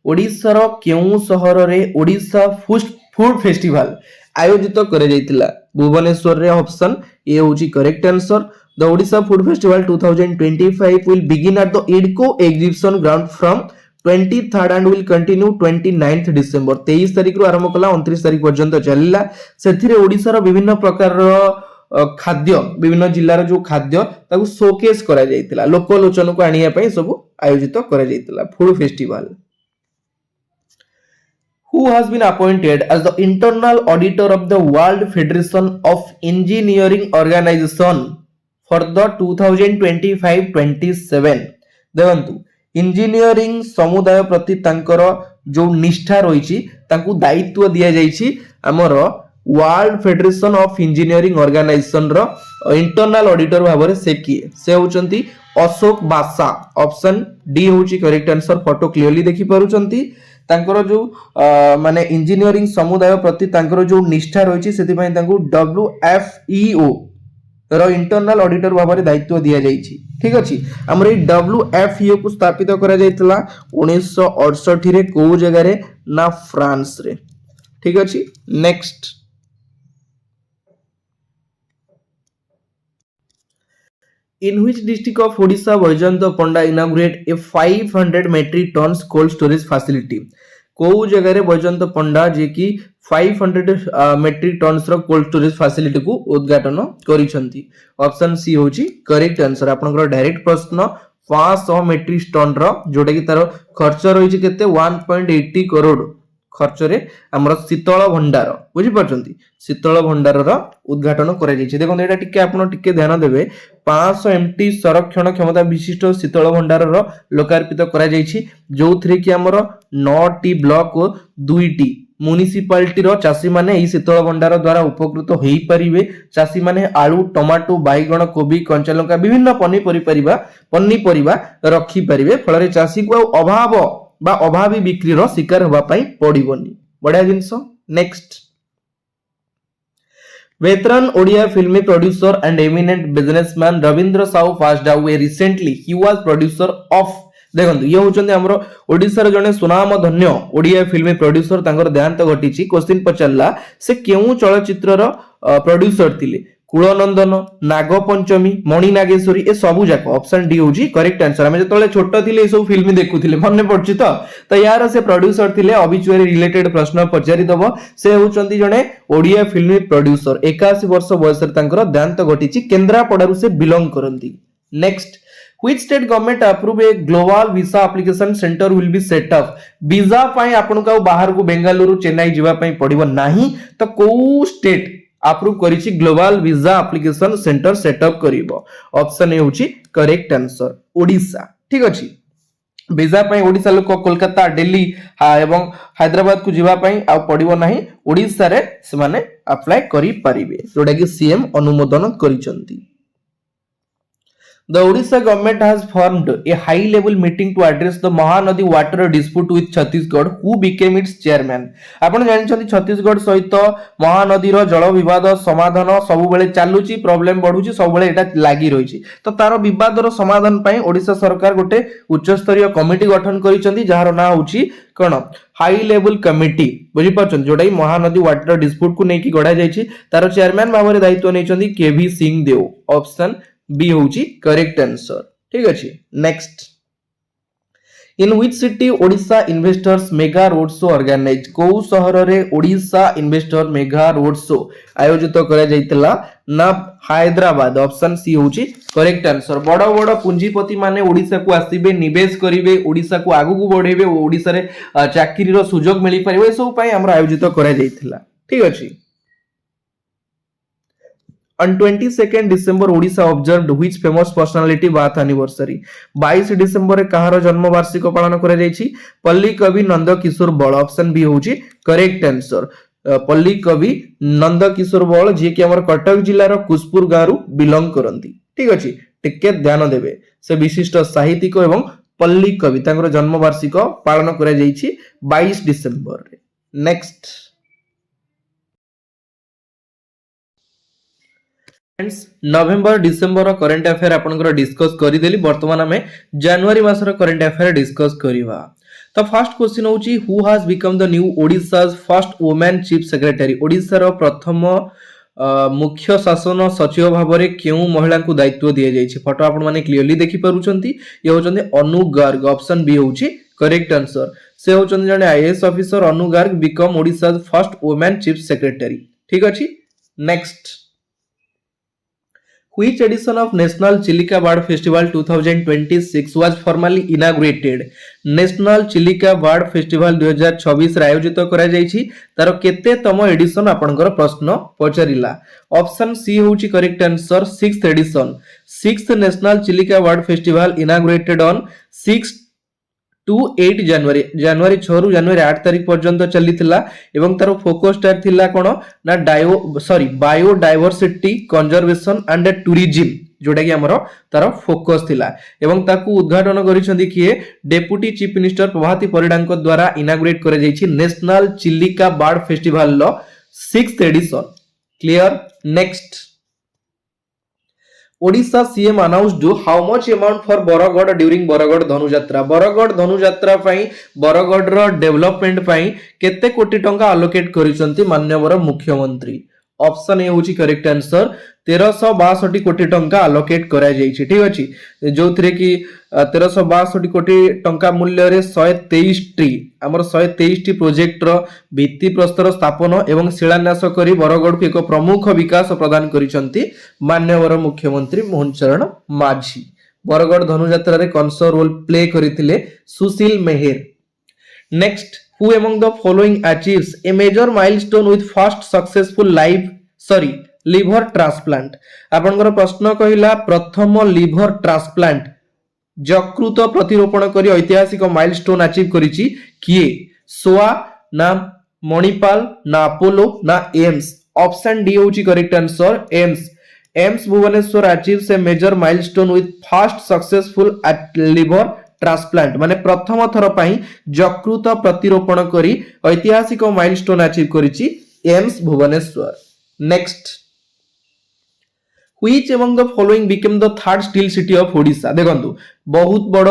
Odisha रो केउ सहर रे ओडिशा फूड फेस्टिवल आयोजित करे जायतिला भुवनेश्वर रे ऑप्शन ए होची correct answer the Odisha food festival 2025 will begin at the IDCO exhibition ground from 23rd and will continue 29th December 23 तारिख रु आरंभ कला 29 तारिख पर्यंत चलिला सेथिरे ओडिशा रो विभिन्न प्रकार रो खाद्य विभिन्न जिल्लार जो खाद्य ताकू शोकेस करा जायतिला लोकलोचन को आनिया पई सब आयोजित करा जायतिला food festival who has been appointed as the internal auditor of the World Federation of Engineering Organization for the 2025-27 देखंतु इंजीनियरिंग समुदाय प्रति तांकर जो निष्ठा रहिछि तांकू दायित्व दिया जायछि हमर world federation of engineering organisation रो इंटरनल ऑडिटर भाबरे से किए से होचंती अशोक बासा ऑप्शन डी होची करेक्ट आंसर फोटो क्लियरली देखि पारुचंती तांकर जो माने इंजीनियरिंग समुदाय प्रति तांकर जो निष्ठा रहिछि सेति पई तांकू डब्ल्यूएफईओ रो इंटरनल ऑडिटर भाबरे दायित्व दिया जायछि ठीक अछि हमर ए डब्ल्यूएफईओ को स्थापित करा जायतला 1968 रे को जगह रे ना फ्रांस रे ठीक अछि next In which district of Odisha Baijanto Panda inaugurate a 500 metric tons cold storage facility? को जगह रे बैजंत पंडा जे कि 500 मेट्रिक टन्स रो कोल्ड स्टोरेज फैसिलिटी को उद्घाटन करिसंती ऑप्शन सी होची करेक्ट आंसर आपनकर डायरेक्ट प्रश्न 500 मेट्रिक टन रो जोटा कि तार खर्च रहिछि केते 1.80 करोड़ खर्च रे हमर शीतल भंडार बुझी परचंती शीतल भंडार रो उद्घाटन करा जायछि देखो एटा टिके आपन टिके ध्यान देबे 500 एमटी संरक्षण क्षमता विशिष्ट शीतल भंडार लोकार्पित करा जायछि जोथरे कि हमर 9 टी ब्लॉक 2 टी म्युनिसिपालिटी रो चासी माने ई शीतल भंडार द्वारा उपकृत होई परिबे। चासी माने आलू टमाटो बैगण कोबी कंचा लंका विभिन्न पनीपरिबा रखी परिबे फल चासी को अभाव बा अभावी बिक्री रो शिकार होबा पई पड़िबोनी। बढ़िया जिंस। Next, veteran Odia film producer and eminent businessman Ravindra Sahu passed away recently. He was producer of देखो ये होचंदी हमरो ओडिसा रे जने सुनाम धन्य ओडिया फिल्म प्रोड्यूसर तांकर देहांत घटिची। क्वेश्चन पचल्ला से केउ चलचित्र रो प्रोड्यूसर थिले? कुलनंदन, नागपंचमी, मणि नागेश्वरी ए सबु जाक। ऑप्शन डी होची करेक्ट आंसर। हम जतले छोट थिले ए सब फिल्म देखुथिले मन पड़छि तो यार से प्रोड्यूसर थिले ऑब्चुअली रिलेटेड प्रश्न पचारि दबो। से होचंदी जने ओडिया फिल्म प्रोड्यूसर 81 वर्ष बयस रे तांकर देहांत घटिची। केंद्रापड़ारु से बिलोंग करंती। Next, which state government approve a global visa application center will be set up? Visa पई आपन का बाहर को बेंगलुरु चेन्नई जीवा पई पड़िबो नाही तो को स्टेट अप्रूव करिछि global visa application centre set up करिवो? ऑप्शन ए होछि करेक्ट आंसर ओडिशा। ठीक अछि, वीजा पई ओडिशा लोक कोलकाता दिल्ली एवं हैदराबाद को जीवा पई आ पड़िबो नाही। ओडिशा रे से माने अप्लाई करि परिबे जोडा कि सीएम अनुमोदन करिसंती। The Odisha government has formed a high-level meeting to address the Mahanadi water dispute with Chhattisgarh. Who became its chairman? आपण जानिछथि छत्तीसगढ़ सहित महानदी रो जल विवाद समाधान सब बेले चालुची, प्रॉब्लम बढ़ुची, सब बेले एटा लागि रहिची। तो तार विवाद रो समाधान पई ओडिशा सरकार गोटे उच्च स्तरीय कमिटी गठन करिसंती जहार नाम होची कोन हाई लेवल कमिटी। बुझी पाछन जोडा महानदी वाटर डिस्प्यूट को नेकी गढा जायछि। तार चेयरमैन भाबरे दायित्व नेचंदी KV Singh Deo. Option B होची करेक्ट आंसर। ठीक अछि, next, in which city Odisha investors mega road show organize? को शहर रे Odisha investor mega road show आयोजित करा जायतिला ना हैदराबाद? ऑप्शन सी होची करेक्ट आंसर। बड़ बड़ पूंजीपति माने ओडिशा को आसीबे, निवेश करिवे, ओडिशा को आगु को बढ़ेबे, ओडिशा रे चाकरी रो सुजोग मिली परिबे, सब पई हमरा आयोजित करा जायतिला। ठीक अछि, On 22nd December, Odisha observed which famous personality birth anniversary? 22 December कहार जन्म वार्षिक पालन करा जायछि? पल्ली कवि नंद किशोर बल। ऑप्शन बी होछि करेक्ट आंसर। पल्ली कवि नंद किशोर बल जे कि हमर कटक जिल्लार कुसपुर गांव बिलोंग करंती। ठीक अछि, टिके ध्यान देबे। से विशिष्ट साहित्यिक एवं पल्ली कवि तांकर जन्म वार्षिक पालन करा जायछि 22 डिसेंबर रे। Next, November December current affair आपनकर डिस्कस करिदेली। वर्तमान में जनवरी मासर करंट अफेयर डिस्कस करिवा। तो फर्स्ट क्वेश्चन होची who has become the new Odisha's first women chief secretary? Odisha रो प्रथम मुख्य शासन सचिव भाबरे केउ महिला को दायित्व दिया जायछि? फोटो आपण माने क्लियरली देखि पारुचंती। ये होचंदी अनु गर्ग। ऑप्शन बी होची करेक्ट आंसर। से होचंदी जने IAS officer Anu Garg become Odisha's first women chief secretary. ठीक अछि, next, which edition of National Chilika Bird Festival 2026 was formally inaugurated? National Chilika Bird Festival 2026 रे आयोजित करा जायछि। तार केते तम एडिशन आपनकर प्रश्न पचारिला? ऑप्शन सी होची correct answer 6th edition. 6th National Chilika Bird Festival inaugurated on 6 to 8 जनवरी 6 रु जनवरी 8 तारिख पर्यंत चलीथिला एवं तार फोकस स्टार थिला कोन ना बायोडायवर्सिटी कंजर्वेशन एंड टूरिज्म जोटा कि हमरो तार फोकस थिला एवं ताकू उद्घाटन करिसंदी किए डेप्यूटी चीफ मिनिस्टर प्रभाती परिडांक द्वारा इनागुरेट करे जायछि नेशनल चिलिका बर्ड फेस्टिवल लो 6th edition. Clear, next, Odisha CM announced how much amount for Baragad during Baragad Dhanu Yatra? Bargarh Dhanu Yatra पई बरगड़ रो डेवलपमेंट पई केते कोटी टंका अलोकेट करिसंती माननीय मुख्यमंत्री? ऑप्शन ए होची करेक्ट आंसर 1362 कोटी टंका अलोकेट करा जायछि। ठीक अछि, जोथरे कि 1362 कोटी टंका मूल्य रे 123 टी हमर 123 टी प्रोजेक्ट रो भित्ति प्रस्तर स्थापन एवं शिलान्यास करी बरगड़ को एक प्रमुख विकास प्रदान करिसंती माननीय मुख्यमंत्री मोहन चरण माझी। बरगड़ धनुଯାत्रा रे कौनसो रोल प्ले करिथिले? Sushil Meher. Next, who among the following achieves a major milestone with first successful liver transplant? आपनकर प्रश्न कहिला प्रथम लिवर ट्रांसप्लांट यकृत प्रतिरोपण करी ऐतिहासिक माइलस्टोन अचीव करिछि किए? सोआ ना मणिपाल ना अपोलो ना एम्स। ऑप्शन डी होची correct answer AIIMS. AIIMS Bhubaneswar achieves a major milestone with first successful liver transplant माने प्रथम थर पई यकृत प्रतिरोपण करी ऐतिहासिक माइलस्टोन अचीव करिछि AIIMS Bhubaneswar. Next, which among the following became the third steel city of Odisha? देखंतु बहुत बड़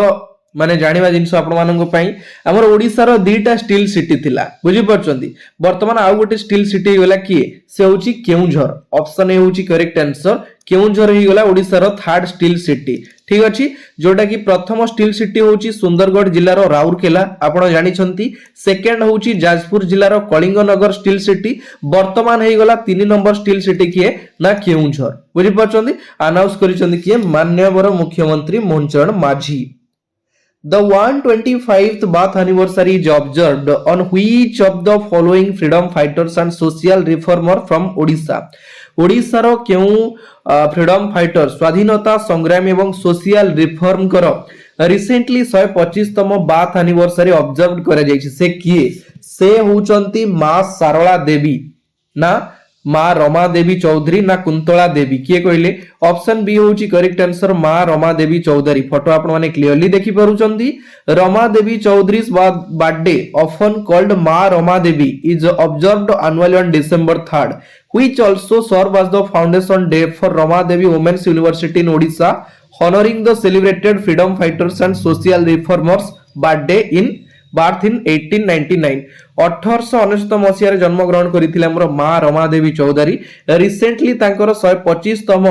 माने जानिबा जिंस आपण मानन पई हमर ओडिसा रो दीटा स्टील सिटी थिला बुझी परछंती। वर्तमान आउ गोटे स्टील सिटी गला की से होची केउंझर। ऑप्शन ए होची करेक्ट आंसर केउंझर ही गला ओडिसा रो थर्ड स्टील सिटी। ठीक अछि, जोटा की प्रथम स्टील सिटी होची सुंदरगढ़ जिल्ला रो राउरकेला आपण जानि छंती। सेकंड होची जाजपुर जिल्ला रो कलिंगनगर स्टील सिटी। वर्तमान हे गला 3 नंबर स्टील सिटी किए ना केउंझर बुझी परछंती। अनाउंस करिसंती किए माननीय मुख्यमंत्री मोहन माझी। The 125th birth anniversary is observed on which of the following freedom fighters and social reformer from Odisha? Odisha रो केउ फ्रीडम फाइटर स्वाधीनता संग्रामी एवं सोशल रिफॉर्म करो रिसेंटली 125तम बाथ एनिवर्सरी ऑब्जर्व करे जायछि। से किए? से होचंती मां सारला देवी ना मां रमा देवी चौधरी ना कुंतला देवी किए कहले? ऑप्शन बी होची करेक्ट आंसर मां रमा देवी चौधरी। फोटो आपण माने क्लियरली देखि परुचंती। Rama Devi चौधरी's birthday often called मां Rama Devi is observed annually on December 3rd, which also serve as the foundation day for Rama Devi Women's University in Odisha, honoring the celebrated freedom fighters and social reformers birthday in birth in 1899। 1899 मसीह रे जन्म ग्रहण करिथिले हमर मां Rama Devi Chaudhary. Recently तांकर 125तम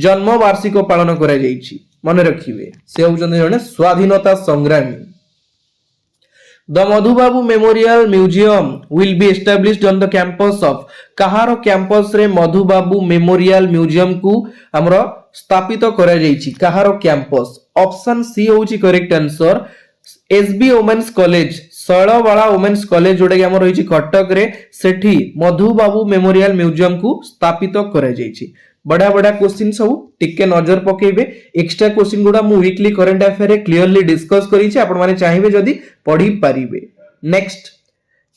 जन्म वार्षिक पालन करा जायछि। मने रखिबे से होचन जने स्वाधीनता संग्रामी। The Madhubabu memorial museum will be established on the campus of कहारो कैंपस रे मधुबाबू मेमोरियल म्यूजियम को हमरो स्थापित करा जायछि। कहारो कैंपस? ऑप्शन सी होची correct answer SB women's college Sailabala women's college जोटा कि हमर रहिछि कटक रे सेठी मधुबाबू मेमोरियल म्यूजियम को स्थापित करा जायछि। बड़ा बड़ा क्वेश्चन सब टिके नजर पकेबे। एक्स्ट्रा क्वेश्चन गुडा मु वीकली करंट अफेयर रे क्लियरली डिस्कस करिछि, आपण माने चाहिबे जदी पढी पारिबे। Next,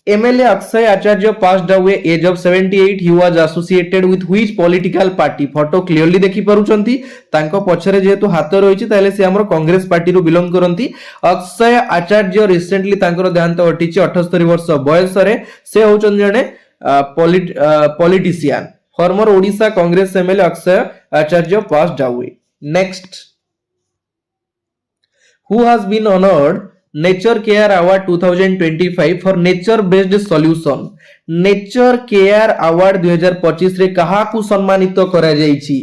MLA Akshay Acharya passed away age of 78। he was associated with which political party? Photo clearly देखि परुचंती। तांको पछरे जेतु हाथ रहिछि ताले से हमर कांग्रेस पार्टी रु बिलोंग करंती। अक्षय आचार्य रिसेंटली तांकर देहांत घटिछि 78 वर्ष बयस रे। से होचन जने politician former Odisha congress MLA Akshay Acharya passed away। Next, who has been honored nature care award 2025 for nature based solution? Nature care award 2025 रे कहा को सम्मानित करा जायछि?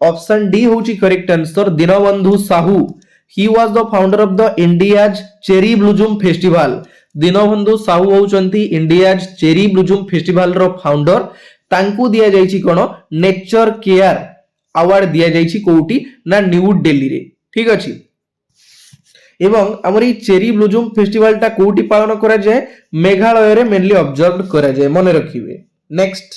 ऑप्शन डी होची correct answer Dinabandhu Sahu. He was the founder of the India's cherry blossom festival. Dinabandhu Sahu होचंती India's cherry blossom festival रो founder. तांकू दिया जायछि कोन नेचर केयर अवार्ड दिया जायछि कोउटी ना न्यू दिल्ली रे। ठीक अछि, एवं हमर ई चेरी ब्लूजूम फेस्टिवल ता कोउटी पालन करा जाय? मेघालय रे मेनली ऑब्जर्व करा जाय। मने रखिबे। नेक्स्ट,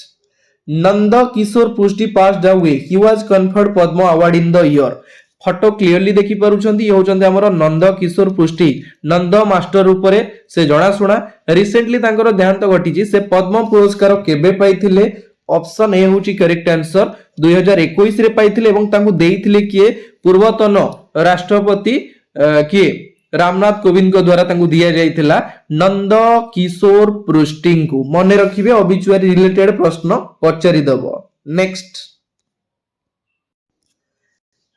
नंद किशोर पृष्टि passed away। he was conferred Padma award in the year. Photo clearly देखि परुचंती। ये होचंती हमर नंद किशोर पृष्टि नंद मास्टर रूप रे से जणा सुना। रिसेंटली तांकर देहांत घटिछि। से पद्म पुरस्कार केबे पाइथिले? ऑप्शन ए होची करेक्ट आंसर 2021 रे पाइथिले एवं तांकू देइथिले किए पूर्वतन राष्ट्रपति किए रामनाथ कोविंद को द्वारा तांकू दिया जाइथिला नंद किशोर पृष्टिंग को। मने रखिबे ऑबिचुअरी रिलेटेड प्रश्न पचारि दबो। Next,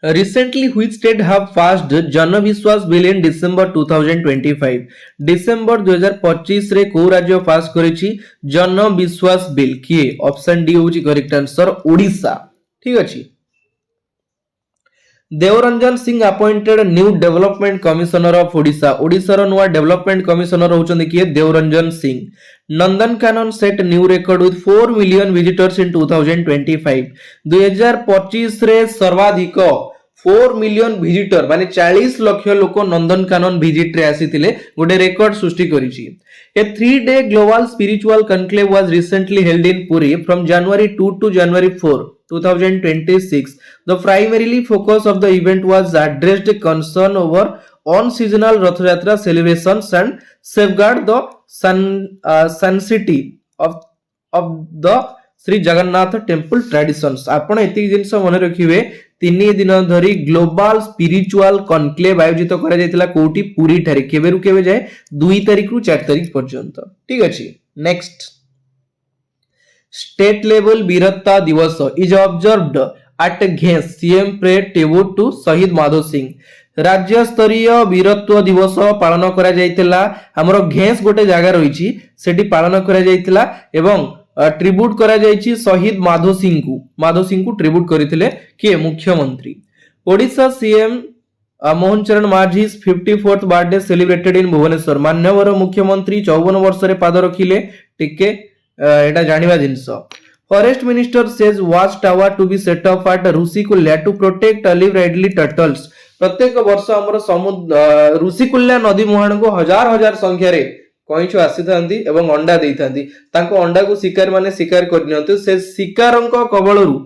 recently which state have passed जन विश्वास बिल इन डिसेंबर 2025? डिसेंबर 2025 रे को राज्य पास करिछि जन विश्वास बिल? किए? ऑप्शन डी होची करेक्ट आंसर ओडिशा। ठीक अछि। Debaranjan Singh appointed new development commissioner of Odisha. Odisha रो नुवा डेवलपमेंट कमिशनर होचंदी किए? Debaranjan Singh. Nandankanan set new record with 4 million visitors in 2025। 2025 रे सर्वाधिक 4 मिलियन विजिटर माने 40 लाख लोक नंदनकानन विजिट रे आसीथिले गोटे रिकॉर्ड सृष्टि करिछि। A 3-day global spiritual conclave was recently held in Puri from January 2 to January 4, 2026. The primarily focus of the event was addressed concern over on-seasonal Rath Yatra celebrations and safeguard the sanctity of the Shri Jagannath temple traditions आपण एति जिंस मन रखिबे 3 दिन धरी global spiritual conclave आयोजित करा जायतिला कोठी पुरी ठारे केबे रु केबे जाय 2 तारिख रु 4 तारिख पर्यंत ठीक अछि नेक्स्ट स्टेट लेवल वीरता दिवस इज ऑब्जर्व्ड एट घेस सीएम प्रे ट्रिब्यूट टू शहीद माधव सिंह राज्य स्तरीय वीरत्व दिवस पालन करा जायतिला हमरो घेस गोटे जगह रहिछि सेठी पालन करा जायतिला एवं ट्रिब्यूट करा जायछि शहीद माधव सिंह को ट्रिब्यूट करिथिले के मुख्यमंत्री Odisha CM Mohan Charan Majhi's 54th birthday celebrated in Bhubaneswar मान्यवर मुख्यमंत्री 54 वर्ष रे पाद रखिले टिके एटा जानिबा जिंस forest minister says watch tower to be set up at Rushikulya to protect olive ridley turtles प्रत्येक वर्ष हमर समुद्र ऋषिकुल्या नदी मुहान को हजार हजार संख्या रे कईछ आसी थांती एवं अंडा देई थांती तांको अंडा को शिकारी माने शिकार करनियंतु से शिकारंको कवळरू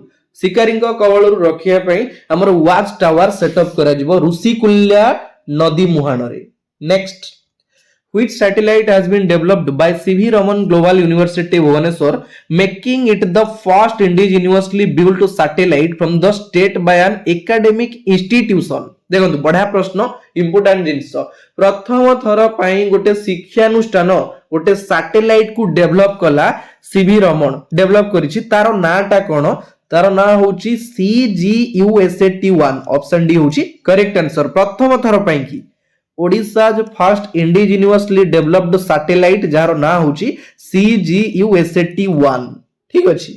रखिया पई हमर वॉच टावर सेटअप करा जिवो ऋषिकुल्या नदी मुहान रे next which satellite has been developed by CV Raman Global University Bhubaneswar making it the first indigenously built satellite from the state by an academic institution देखो बढ़िया प्रश्न इंपोर्टेंट जिंस प्रथम थर पई गोटे शिक्षानुष्ठान गोटे सैटेलाइट को डेवलप कला सीवी रमन डेवलप करिछि तार नाटा कोन तार ना होछि CGUSAT1 ऑप्शन डी होछि करेक्ट आंसर प्रथम थर पई की Odisha's first indigenously developed satellite जार ना होछि CGUSAT1 ठीक अछि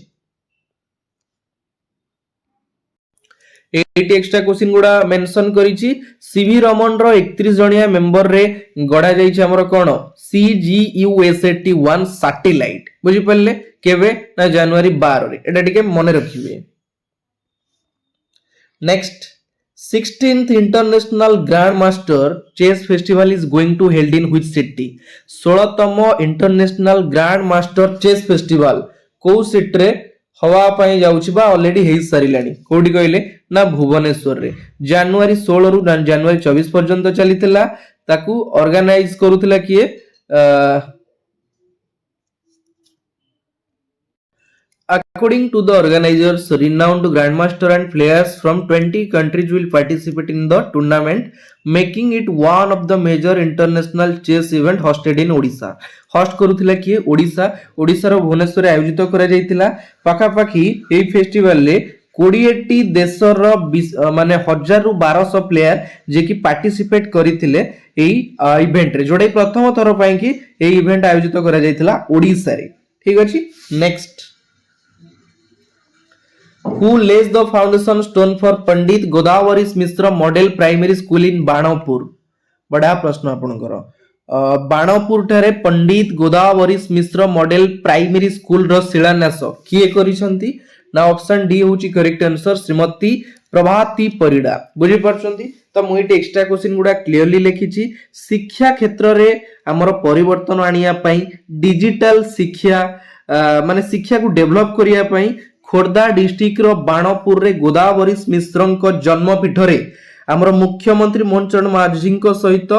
एटी एक्स्ट्रा क्वेश्चन गुडा मेंशन करिछि सीवी रमन रो 31 जणिया मेंबर रे गडा जाइछि हमर कोन CGUSAT1 सैटेलाइट बुझि पल्ले केबे ना जनवरी 12 रे एटा टिके मने रखिबे next 16th International Grandmaster Chess Festival is going to held in which city 16तम International Grandmaster Chess Festival को सिटी रे हवा पाई जाउछि बा ऑलरेडी हेइ सारिलानी कोडी कहले ना भुवनेश्वर रे जनवरी 16 रु जनवरी 24 पर्यंत चलितला ताकू ऑर्गेनाइज करूतला किए According to the organizers, renowned grandmaster and players from 20 countries will participate in the tournament, making it one of the major international chess event hosted in Odisha. Host करूथिला कि ओडिशा रो भुवनेश्वर रे आयोजित करा जायतिला पाखा पाखी एई फेस्टिवल रे 20टी देशर माने 1000 रु 1200 प्लेयर जे कि पार्टिसिपेट करिथिले एई इवेंट रे जोडे प्रथम थर पई कि एई इवेंट आयोजित करा जायतिला ओडिशा रे ठीक अछि next Who lays the foundation stone for Pandit Godavari Mishra Model Primary School in Banapur? बड़ा प्रश्न आपनकर बाणपुर ठारे पंडित गोदावरी मिश्र मॉडल प्राइमरी स्कूल रो शिलान्यास किए करिसंती ना ऑप्शन डी होची करेक्ट आंसर श्रीमती प्रभाती परिडा बुझि परछंती तो मु एटे एक्स्ट्रा क्वेश्चन गुडा क्लियरली लिखिछि शिक्षा क्षेत्र रे हमर परिवर्तन आनिया पई डिजिटल शिक्षा माने शिक्षा को डेवलप करिया पई खोर्धा डिस्ट्रिक्ट रो बाणपुर रे गोदावरी मिश्रंक जन्मपीठ रे हमर मुख्यमंत्री मोहन चरण माझी को सहित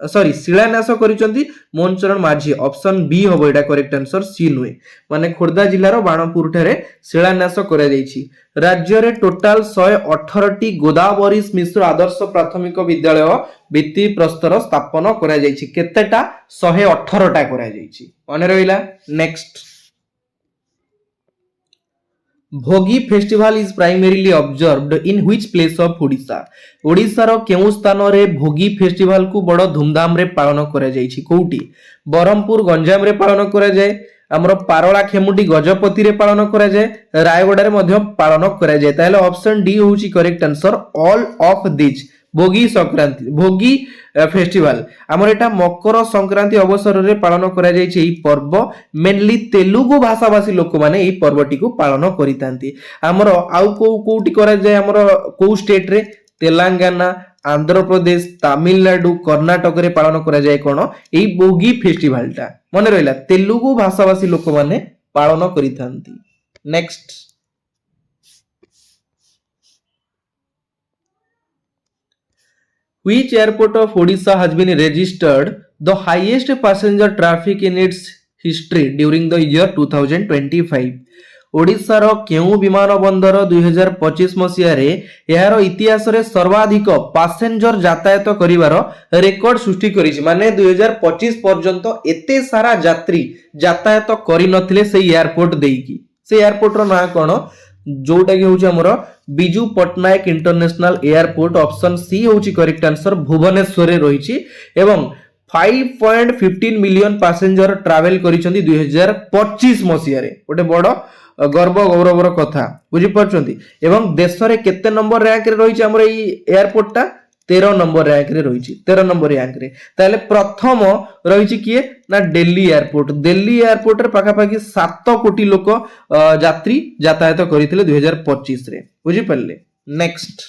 सॉरी शिलान्यास करिसंती मोहन चरण माझी ऑप्शन बी होबो एटा करेक्ट आंसर सी नुए माने खोर्धा जिल्ला रो बाणपुर ठारे शिलान्यास करा जायछि राज्य रे टोटल 118 टी गोदावरी मिश्र आदर्श प्राथमिक विद्यालय भित्ति प्रस्तर स्थापन करा जायछि केतेटा 118 टा करा जायछि माने रहिला next Bhogi festival is primarily observed in which place of Odisha Odisha रो केउ स्थान रे भोगी फेस्टिवल को बड़ धूमधाम रे पालन करा जायछि कोउटी बरहमपुर गंजाम रे पालन करा जाय हमरो पारला खेमुटी गजपति रे पालन करा जाय रायगडा रे मध्य पालन करा जाय ताले ऑप्शन डी होची correct answer all of this भोगी संक्रांति भोगी फेस्टिवल हमर एटा मकर संक्रांति अवसर रे पालन करा जाय छै ई पर्व मेनली तेलुगु भाषा भाषी लोक माने ई पर्वटी को पालन करितांती हमर आउ कोउटी करा जाय हमर को स्टेट रे तेलंगाना आंध्र प्रदेश तमिलनाडु कर्नाटक रे पालन करा जाय कोन ई भोगी फेस्टिवल टा मने रहला तेलुगु भाषा भाषी लोक माने पालन करितांती next Which airport of Odisha has been registered the highest passenger traffic in its history during the year 2025 ओडिशार केउ विमान बंदर 2025 मसीह रे यार इतिहास रे सर्वाधिक पैसेंजर यातायात करिवार रेकर्ड सृष्टि करिछि माने 2025 पर्यंत एते सारा यात्री यातायात करि नथिले से एयरपोर्ट देइकी से एयरपोर्ट रो ना कोन जोटा कि होउछि हमर Biju Patnaik international airport option C होउछि करेक्ट आंसर भुवनेश्वर रे रहिछि एवं 5.15 मिलियन पैसेंजर ट्रैवल करिसंती 2025 मसीह रे गोटे बड़ गर्व गौरवर कथा बुझी पारछंती एवं देश रे केते नंबर रैंक रे रहिछि हमर ई एयरपोर्ट टा 13 नंबर रैंक रे रहिछि 13 नंबर रैंक रे ताले प्रथम रहिछि किए ना दिल्ली एयरपोर्ट रे पाखा पाखी 7 कोटी लोक यात्री यातायात करिथिले 2025 रे बुझी परले next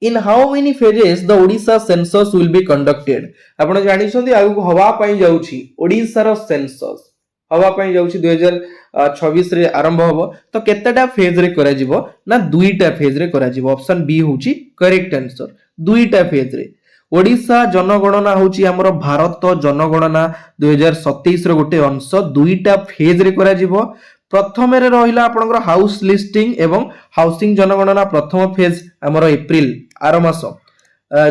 in how many phases the Odisha census will be conducted आपण जानि छथि आगु हवा पई जाउछि ओडिशा रो सेंसस हवा पई जाउछि 2026 रे आरंभ होबो तो केतेटा फेज रे करा जिवो ना दुईटा फेज रे करा जिवो ऑप्शन बी होउछि करेक्ट आंसर दुईटा फेज रे ओडिशा जनगणना होउछि हमरो भारत जनगणना 2027 रो गोटे अंश दुईटा फेज रे करा जिवो प्रथम रे रहिला आपनकर हाउस लिस्टिंग एवं हाउसिंग जनगणना प्रथम फेज हमरो अप्रैल आर मास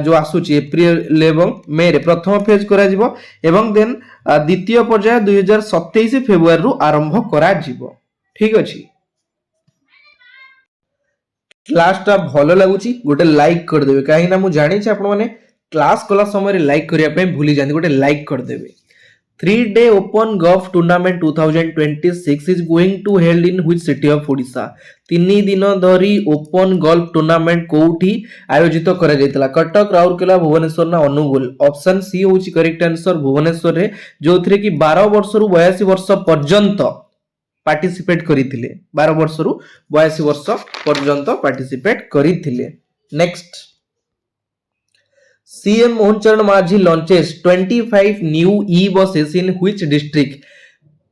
जो आसुची अप्रैल एवं मे रे प्रथम फेज करा जिवो एवं देन द्वितीय पर्याय 2027 फेब्रुआरी रु आरंभ करा जिवो ठीक अछि क्लास टा भलो लागुची गोटे लाइक कर देबे काहे ना मु जानि छ आपण माने क्लास कला समय रे लाइक करिया पे भूली जानी गोटे लाइक कर देबे 3-day open golf tournament 2026 is going to held in which city of Odisha 3 दिन धरी ओपन गोल्फ टूर्नामेंट कोठी आयोजित करा जायतला कटक राउरकेला भुवनेश्वर ना अनुगुल ऑप्शन सी होची करेक्ट आंसर भुवनेश्वर रे जोथरे कि 12 वर्ष रु 82 वर्ष पर्यंत पार्टिसिपेट करिथिले 12 वर्ष रु 82 वर्ष पर्यंत पार्टिसिपेट करिथिले next CM Mohan Charan Majhi launches 25 new e-buses in which district?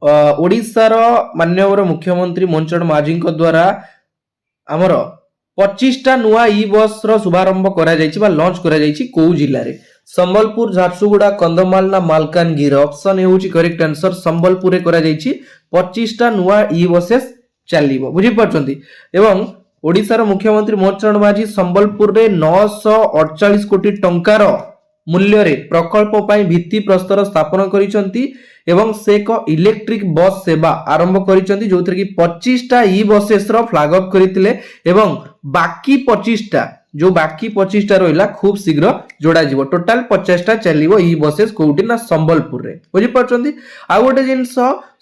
Odisha रो माननीय मुख्यमंत्री मोहन चरण माझी द्वारा हमर 25 टा नुआ ई बस रो शुभारंभ करा जायछि बा लॉन्च करा जायछि को जिल्ला रे संबलपुर झारसुगुड़ा कंधमाल ना मालकानगिरी ऑप्शन ए होछि करेक्ट आंसर संबलपुर रे करा जायछि 25 टा नुआ ई बसेस चलिबो बुझि परछंती एवं ओडिशा रो मुख्यमंत्री मोहन चरण माझी संबलपुर रे 948 कोटी टंकार मूल्य रे प्रकल्प पई भित्ति प्रस्तर स्थापन करिसंती एवं से एक इलेक्ट्रिक बस सेवा आरंभ करिसंती जोथरे कि 25 टा ई बसेस रो फ्लैग अप करितिले एवं बाकी 25 टा जो बाकी 25 टा रहिला खूब शीघ्र जोड़ा जिवो टोटल 50 टा चलिवो ई बसेस कोउटी ना संबलपुर रे बुझि परछंती आ गोटे जिंस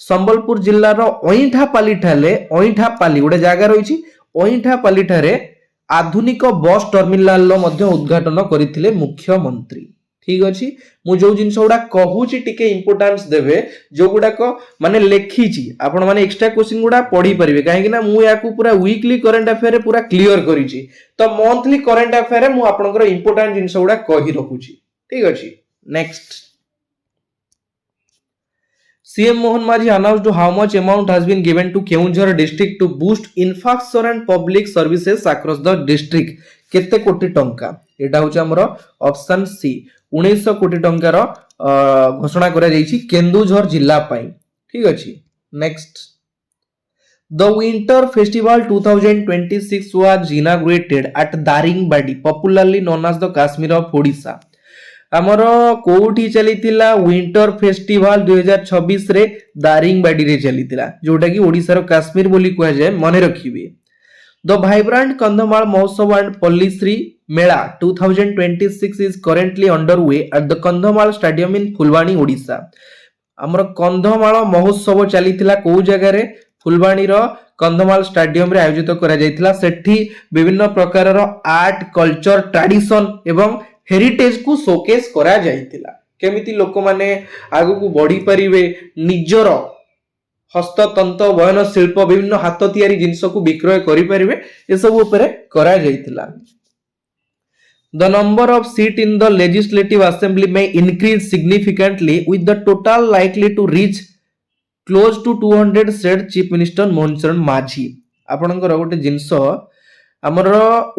संबलपुर जिल्ला रो ओइठापाली ठाले ओइठापाली गोटे जागा रहिछि ओइठापाली ठारे आधुनिक बस टर्मिनाल मध्य उद्घाटन करथिले मुख्यमंत्री ठीक अछि मु जो जिंस गुडा कहूची टिके इंपोर्टेंस देबे जो गुडा को माने लेखिची आपण माने एक्स्ट्रा क्वेश्चन गुडा पढी परिबे काहे कि ना मु याकू पूरा वीकली करंट अफेयर रे पूरा क्लियर करिची तो मंथली करंट अफेयर रे मु आपनकर इंपोर्टेंट जिंस गुडा कहि रखुची ठीक अछि next CM Mohan Majhi announced how much amount has been given to Keonjhar district to boost infrastructure and public services across the district. केते कोटी टंका एटा होछ हमरो ऑप्शन सी 1900 कोटी टंकार घोषणा करा जायछि केन्दुझर जिल्ला पई ठीक अछि next The Winter Festival 2026 was inaugurated at Daringbaadi popularly known as the Kashmir of Odisha हमरो कोठी चलीतिला विंटर फेस्टिवल 2026 रे दारिंगबाडी रे चलीतिला जोटा कि ओडिसा रो काश्मीर बोली कहै जाय मने रखिबे the vibrant Kandhamal Mahotsav and Pallishree Mela 2026 is currently under way at the Kandhamal stadium in Phulbani Odisha हमरो कंधमाल महोत्सव चलीतिला को जगह रे फुलवाणी रो कंधमाल स्टेडियम रे आयोजित करा जायतिला सेठी विभिन्न प्रकार रो आर्ट कल्चर ट्रेडिशन एवं हेरिटेज को शोकेस करा जायतिला केमिति लोक माने आगु को बढ़ी परिबे निजर हस्ततंत्र बयन शिल्प विभिन्न हाथ तयारी जिंस को विक्रय करि परिबे ए सब ऊपर करा जायतिला The number of seat in the legislative assembly may increase significantly with the total likely to reach close to 200 said chief minister Mohan Charan Majhi आपनकर गोटे जिंस हमर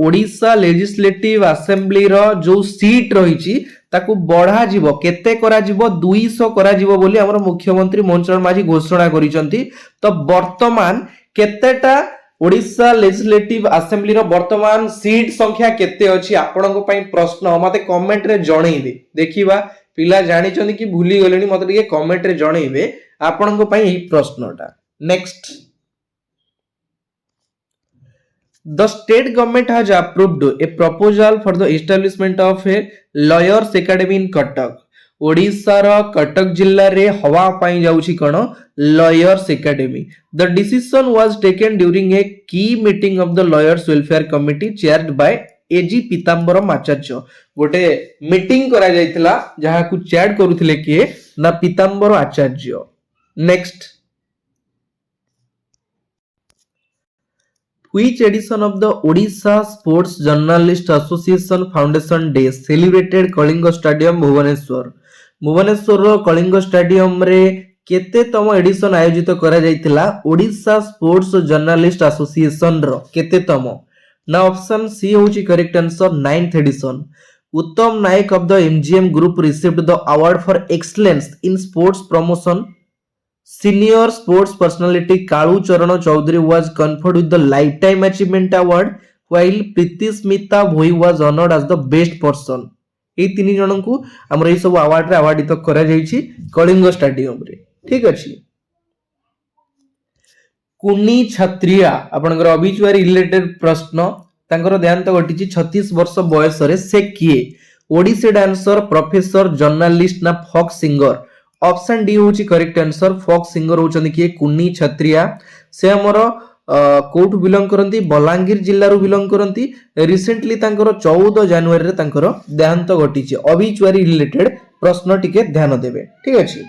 ओडिशा लेजिस्लेटिव असेंबली रो जो सीट रही ताकू बढ़ा जीवो केते करा जीवो 200 करा जीवो बोली हमर मुख्यमंत्री मोहन चरण माझी घोषणा करिसंती। तो वर्तमान केतेटा ओडिशा लेजिस्लेटिव असेंबली रो वर्तमान सीट संख्या केते अछि आपनको पई प्रश्न मते कमेंट रे जणैबे देखिबा पिला जानिचंदी कि भूली गलेनी मते ଟିକେ कमेंट रे जणैबे आपनको पई एही प्रश्नटा। Next, the state government has approved a proposal for the establishment of a lawyers academy in Cuttack. Odisha रो कटक जिल्ला रे हवा पाई जाउछि कोन lawyers academy. The decision was taken during a key meeting of the lawyers welfare committee chaired by AG Pitambaram Acharya. गोटे meeting करा जायतिला जहा को चेयर करूथिले के ना Pitambar Acharya. Next, which edition of the Odisha Sports Journalist Association Foundation Day celebrated Kalinga stadium Bhubaneswar. Bhubaneswar रो Kalinga stadium रे केते तम एडिशन आयोजित करा जायतिला ओडिशा स्पोर्ट्स जर्नलिस्ट एसोसिएशन रो केते तम ना ऑप्शन सी होची correct answer 9th edition. Uttam Nayak of the MGM group received the award for excellence in sports promotion. Senior sports personality Kalu Charan Chaudhary was conferred with the Lifetime Achievement Award, while Preeti Smita Bhoi was honored as the best person. ए तीन जन को हमर ए सब award रे अवार्डित करा जायछि Kalinga stadium रे। ठीक अछि, कुनी छत्रिया आपनकर ऑब्ituary रिलेटेड प्रश्न तांकर देहांत घटिछि 36 वर्ष बयस रे से किए ओडिसी डांसर प्रोफेसर जर्नलिस्ट ना फोक सिंगर। ऑप्शन डी होची करेक्ट आंसर फोक सिंगर होचंदी कि कुनी छत्रिया। से हमर कोठ बिलोंग करंती बलांगीर जिल्ला रो बिलोंग करंती। रिसेंटली तांकर 14 जनवरी रे तांकर देहांत घटिछि। ऑब्ituary रिलेटेड प्रश्न टिके ध्यान देबे। ठीक अछि,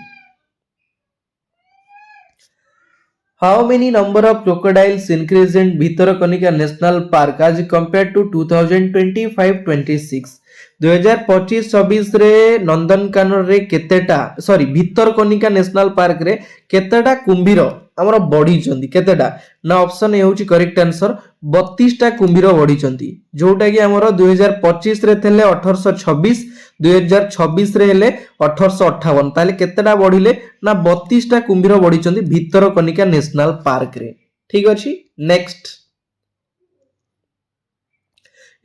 how many number of crocodiles increase in Bhitarkanika national park as compared to 2025-26। 2025-26 रे नंदनकानन रे केतेटा भितरकनिका नेशनल पार्क रे केतेटा कुंभीर हमर बढी चंदी केतेटा ना ऑप्शन ए होची करेक्ट आंसर 32 टा कुंभीर बढी चंदी। जोटा कि हमर 2025 रे थेले 1826 2026 रे हेले 1858 ताले केतेटा बढिले ना 32 टा कुंभीर बढी चंदी भितरकनिका नेशनल पार्क रे। ठीक अछि, नेक्स्ट,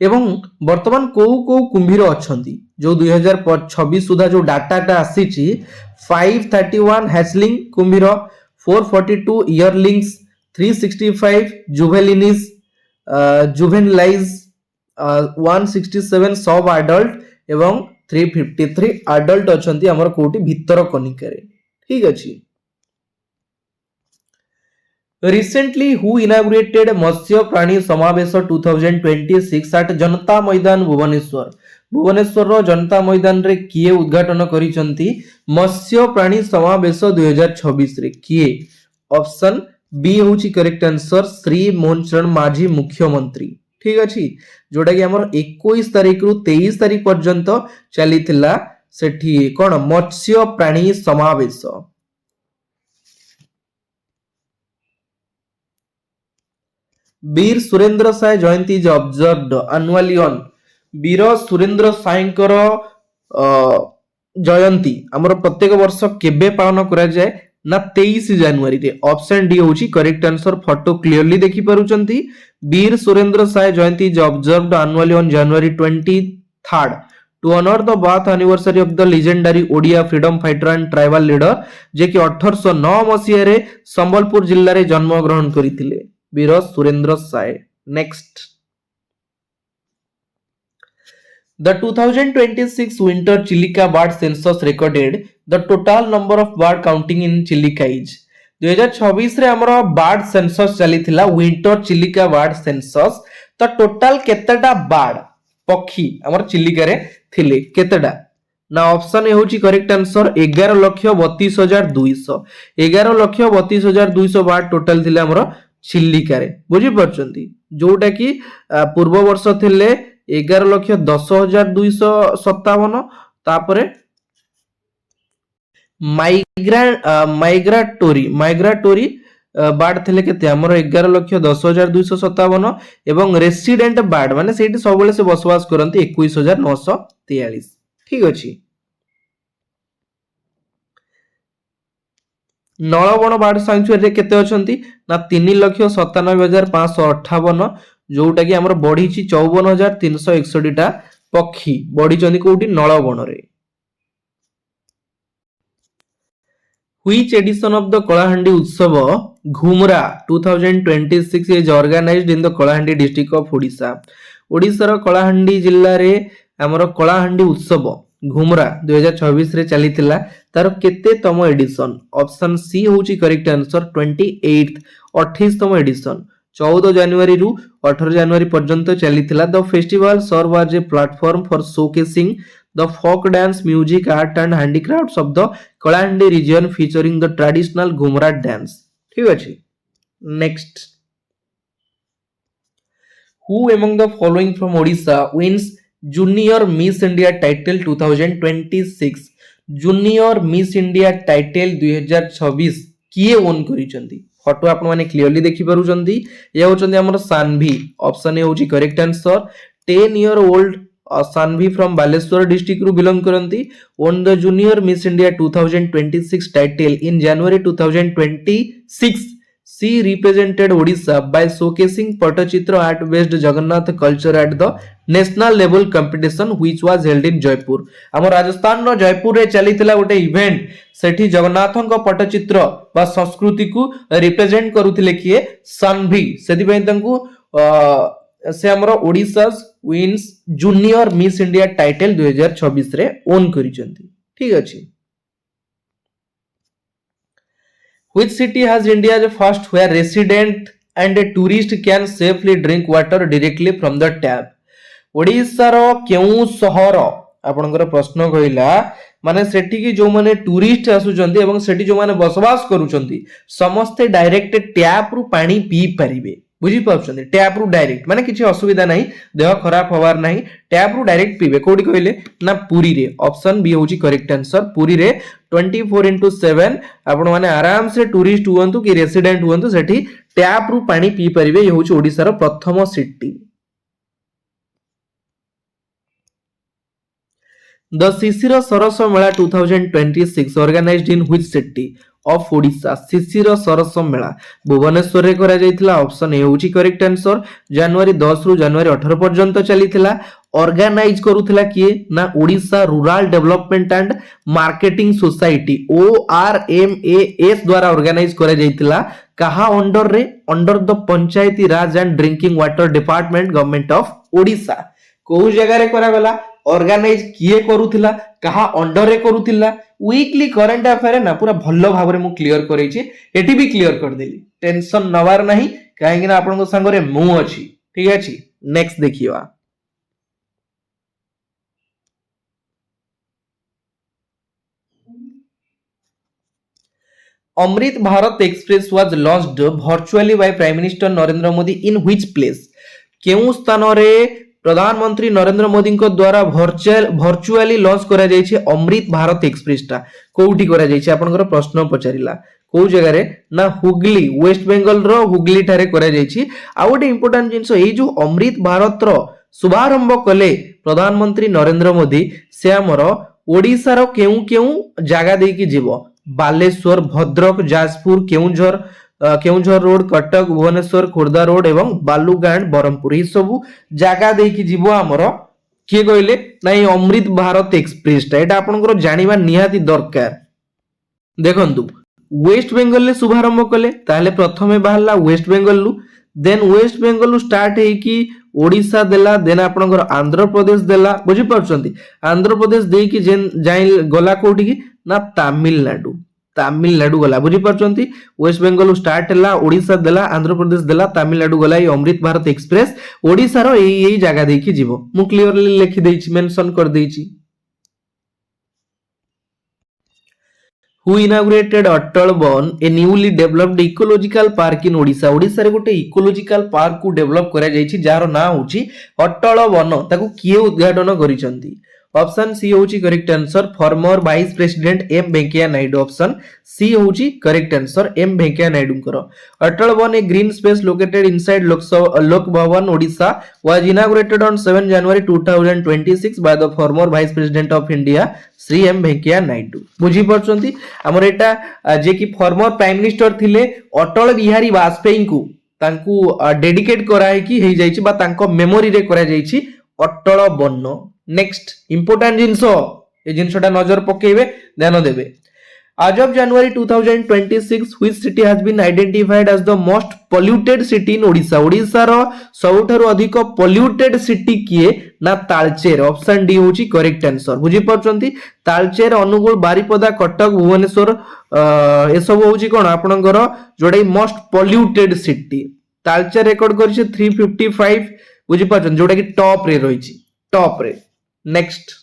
एवं वर्तमान को कुंभीर अछंती जो 2026 सुधा जो डाटाटा आसीची 531 हैचलिंग कुंभीर, 442 इयरलिंग्स, 365 जुवेलिनिस जुवेनलाइज, 167 सब अडल्ट एवं 353 अडल्ट अछंती हमर कोठी भितर कनिका रे। ठीक अछि, Recently, who inaugurated मत्स्य प्राणी समावेश 2026 at जनता मैदान भुवनेश्वर। भुवनेश्वर रो जनता मैदान रे किए उद्घाटन करिसंती मत्स्य प्राणी समावेश 2026 रे किए। ऑप्शन बी होची करेक्ट आंसर श्री मोहन चरण माझी मुख्यमंत्री। ठीक अछि, जोटा कि हमर 21 तारिख रु 23 तारिख पर्यंत चलीथिला सेठी कोन मत्स्य प्राणी समावेश। वीर Surendra Sai Jayanti is observed annually on. वीर सुरेंद्र सायकर जयंती हमर प्रत्येक वर्ष केबे पालन करा जाय ना 23 जनवरी रे। ऑप्शन डी होची करेक्ट आंसर। फोटो क्लियरली देखि पारुचंती Veer Surendra Sai Jayanti is observed annually on January 23rd to honour the birth anniversary of the legendary Odia freedom fighter and tribal leader जे कि 1809 मसिया रे संबलपुर जिल्ला रे जन्म ग्रहण करिथिले Veer Surendra Sai. Next, the 2026 winter Chilica bird census recorded the total number of bird counting in Chilica is। 2026 रे हमरो बर्ड सेंसस चलीथिला विंटर चिलिका बर्ड सेंसस। तो टोटल केतेटा बर्ड पक्षी हमर चिलिका रे थिले केतेटा ना ऑप्शन ए होची करेक्ट आंसर 11,32,200। 11,32,200 बर्ड टोटल थिले हमरो चिलिका रे। बुझी परचंती जोटा कि पूर्व वर्ष थिले 11,10,257 तापरे माइग्राटोरी बार्ड थिले केते हमर 11,10,257 एवं रेसिडेंट बार्ड माने सेठी सबले से बसवास करंती 21,943 ठीक अछि। नलबण बार्ड सैंक्चुअरी रे केते अछंती ना 3,97,558 जोउटा कि हमर बढ़ीची 54,361 टा पक्षी बढ़ी चंदी कोठी नलबण रे। Which edition of the Kalahandi Utsav Ghumra 2026 is organized in the Kalahandi district of Odisha? ओडिशार कलाहांडी जिल्ला रे हमर कलाहांडी उत्सव घुमरा 2026 रे चलीथिला तार केते तम एडिशन ऑप्शन सी होची करेक्ट आंसर 28तम एडिशन 14 जनवरी रु 18 जनवरी पर्यंत चलीथिला। The festival serve as a platform for showcasing the folk dance music art and handicrafts of the Kalahandi region featuring the traditional Ghumra dance ठीक अछि। next who among the following from Odisha wins junior Miss India title 2026 junior Miss India title 2026 किए own करिसंती photo आपण माने clearly देखि पारुचंती ये होचंती हमर Saanvi option A होची correct answer 10-year-old Sanvi from Baleswar district ru belong karanti won the junior Miss India 2026 title in January 2026 she represented Odisha by showcasing Patachitra art based Jagannath culture at the national level competition which was held in Jaipur ଆମ ରାଜସ୍ଥାନ ର ଜୟପୁର ରେ ଚାଲିଥିଲା ଗୋଟେ event ସେଠି ଜଗନ୍ନାଥଙ୍କ ପଟ୍ଟଚିତ୍ର ବା ସଂସ୍କୃତି କୁ रिप्रेजेंट करूथिले किए सानवी सेति पय तांकू से हमरो Odisha wins junior miss India title 2026 रे ओन करिसंती ठीक अछि। Which city has India's first where resident and a tourist can safely drink water directly from the tap? Odisha रो केउ शहर आपनकर प्रश्न कहिला माने सेठी की जो माने टूरिस्ट आसुचंती एवं सेठी जो माने बसवास करूचंती समस्त डायरेक्ट टैप रु पानी पी परिबे बुझी पाउछंती टैप रु डायरेक्ट माने किछि असुविधा नाही देह खराब होवार नाही टैप रु डायरेक्ट पीबे कोडी कहले ना पुरी रे ऑप्शन बी होची करेक्ट आंसर पुरी रे 24/7 आपण माने आराम से टूरिस्ट हुअंतु कि रेसिडेंट हुअंतु सेठी टैप रु पानी पी परिबे ये होची ओडिसा रो प्रथम city. The Sisira Sarasa Mela 2026 organized in which city of Odisha? Sisira Sarasa Mela Bhubaneswar रे करा जायतिला ऑप्शन ए होची करेक्ट आंसर जनवरी 10 रु जनवरी 18 पर्यंत चलीथिला ऑर्गेनाइज करूथिला किए ना Odisha rural development and marketing society ORMAS द्वारा ऑर्गेनाइज करा जायतिला कहा अंडर रे under the Panchayati Raj and drinking water department government of Odisha को जगह रे करा गला ऑर्गेनाइज किए करूथिला कहा अंडर रे करूथिला वीकली करंट अफेयर ना पूरा भल्लो भाबरे मु क्लियर करैछि एटी भी क्लियर कर देली टेंशन नवार नाही काहे कि ना आपन संग रे मु अछि ठीक अछि। नेक्स्ट देखिवा Amrit Bharat express was launched virtually by prime minister Narendra Modi in which place केउ स्थान रे प्रधानमंत्री नरेंद्र मोदी को द्वारा वर्चुअली लॉन्च करा जायछि अमृत भारत एक्सप्रेस टा कोउठी करा जायछि आपनकर प्रश्न पचारिला को जगह रे ना हुगली वेस्ट बेंगल रो हुगली ठारे करा जायछि आ गोटे इंपोर्टेंट जिंस एई जो अमृत भारत रो शुभारंभ कले प्रधानमंत्री नरेंद्र मोदी से हमर ओडिसा रो केउ जागा देई कि जीवो बालेश्वर भद्रक जाजपुर केउंझर रोड कटक भुवनेश्वर खोर्धा रोड एवं बालुगांड बरहमपुर ये सब जगह देखि जीवो हमर किए कहले नाही अमृत भारत एक्सप्रेस टा एटा आपनकर जानिबा निहाती दरकार। देखंतु वेस्ट बेंगल ले शुभारंभ कले ताले प्रथमे बाहरला वेस्ट बेंगल लु देन वेस्ट बेंगल लु स्टार्ट हे कि ओडिशा देला देन आपनकर आंध्र प्रदेश देला बुझी पाउछंती आंध्र प्रदेश देई कि जाई गला कोठी कि ना तमिलनाडु गला बुझी पारछंती वेस्ट बेंगल स्टार्ट हला ओडिशा देला आंध्र प्रदेश देला तमिलनाडु गला ये अमृत भारत एक्सप्रेस ओडिशा रो एई जगह देखि जीवो मु क्लियरली लिखि देछि मेंशन कर देछि। Who inaugurated Atal Bon a newly developed ecological park in Odisha? Odisha रे गोटे इकोलॉजिकल पार्क को डेवलप करा जायछि जार ना होछि अटल वन ताकू किए उद्घाटन करिसंती ऑप्शन सी होची correct answer former vice president M Venkaiah Naidu option C होची correct answer M Venkaiah Naidu करो Atal Van a green space located inside Lok Bhavan Odisha was inaugurated on 7 January 2026 by the former vice president of India Shri M Venkaiah Naidu बुझी परछंती हमर एटा जे कि फॉर्मर प्राइम मिनिस्टर थिले अटल बिहारी वाजपेयी को तांकू dedicate कराय कि हे जाईची बा तांको मेमोरी रे करा जाईची अटल वन नेक्स्ट इंपोर्टेंट जिंसो ए जिंसोटा नजर पकेबे ध्यान देबे as of January 2026 which city has been identified as the most polluted city in Odisha Odisha रो सबठारु अधिक polluted city किए ना तालचेर ऑप्शन डी होची करेक्ट आंसर बुझी परछंती तालचेर अनुगुल बारिपदा कटक भुवनेश्वर ए सब होची कोन आपनकर जोडे most polluted city Talcher record करछि 355 बुझी परछन जोडा कि टॉप रे रहिछि टॉप रे next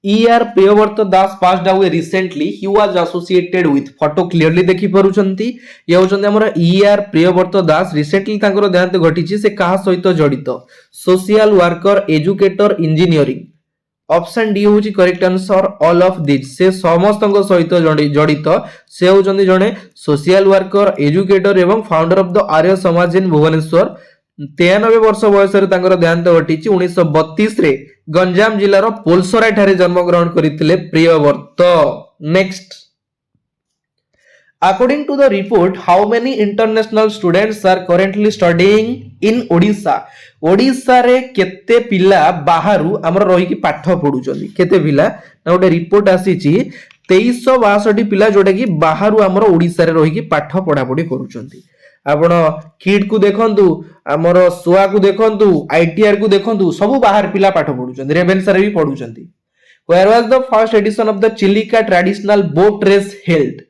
ER Priyavrat Das passed away recently he was associated with photo clearly देखि परुचंती ये होचंती हमर ER प्रियव्रत दास रिसेंटली तांकर देहांत घटिछि से काहा सहित जडित social worker educator engineering option D होची correct answer all of this से समस्तक सहित जडित से होचंती जणे सोशल वर्कर एजुकेटर एवं founder of the Arya Samaj in Bhubaneswar 93 वर्ष बयस देहांत घटी 1932 रे गंजाम जिलार पोलसरा ठारे जन्म ग्रहण करथिले Priyabrata next according to the report how many international students are currently studying in Odisha Odisha रे केते पिला बाहरु हमर रही कि पाठ पढुचंदी केते पिला ना गोटे रिपोर्ट आसीची 2362 पिला जोटा कि बाहरु हमर ओडिशा रे रही कि पाठ पढा पढी करूचंदी आपण किड को देखंतु हमर सुआ को देखंतु आईटीआर को देखंतु सब बाहर पिला पाठ पढुचंदी रेवेन्सा रे भी पढुचंदी where was the first edition of the Chilika traditional boat race held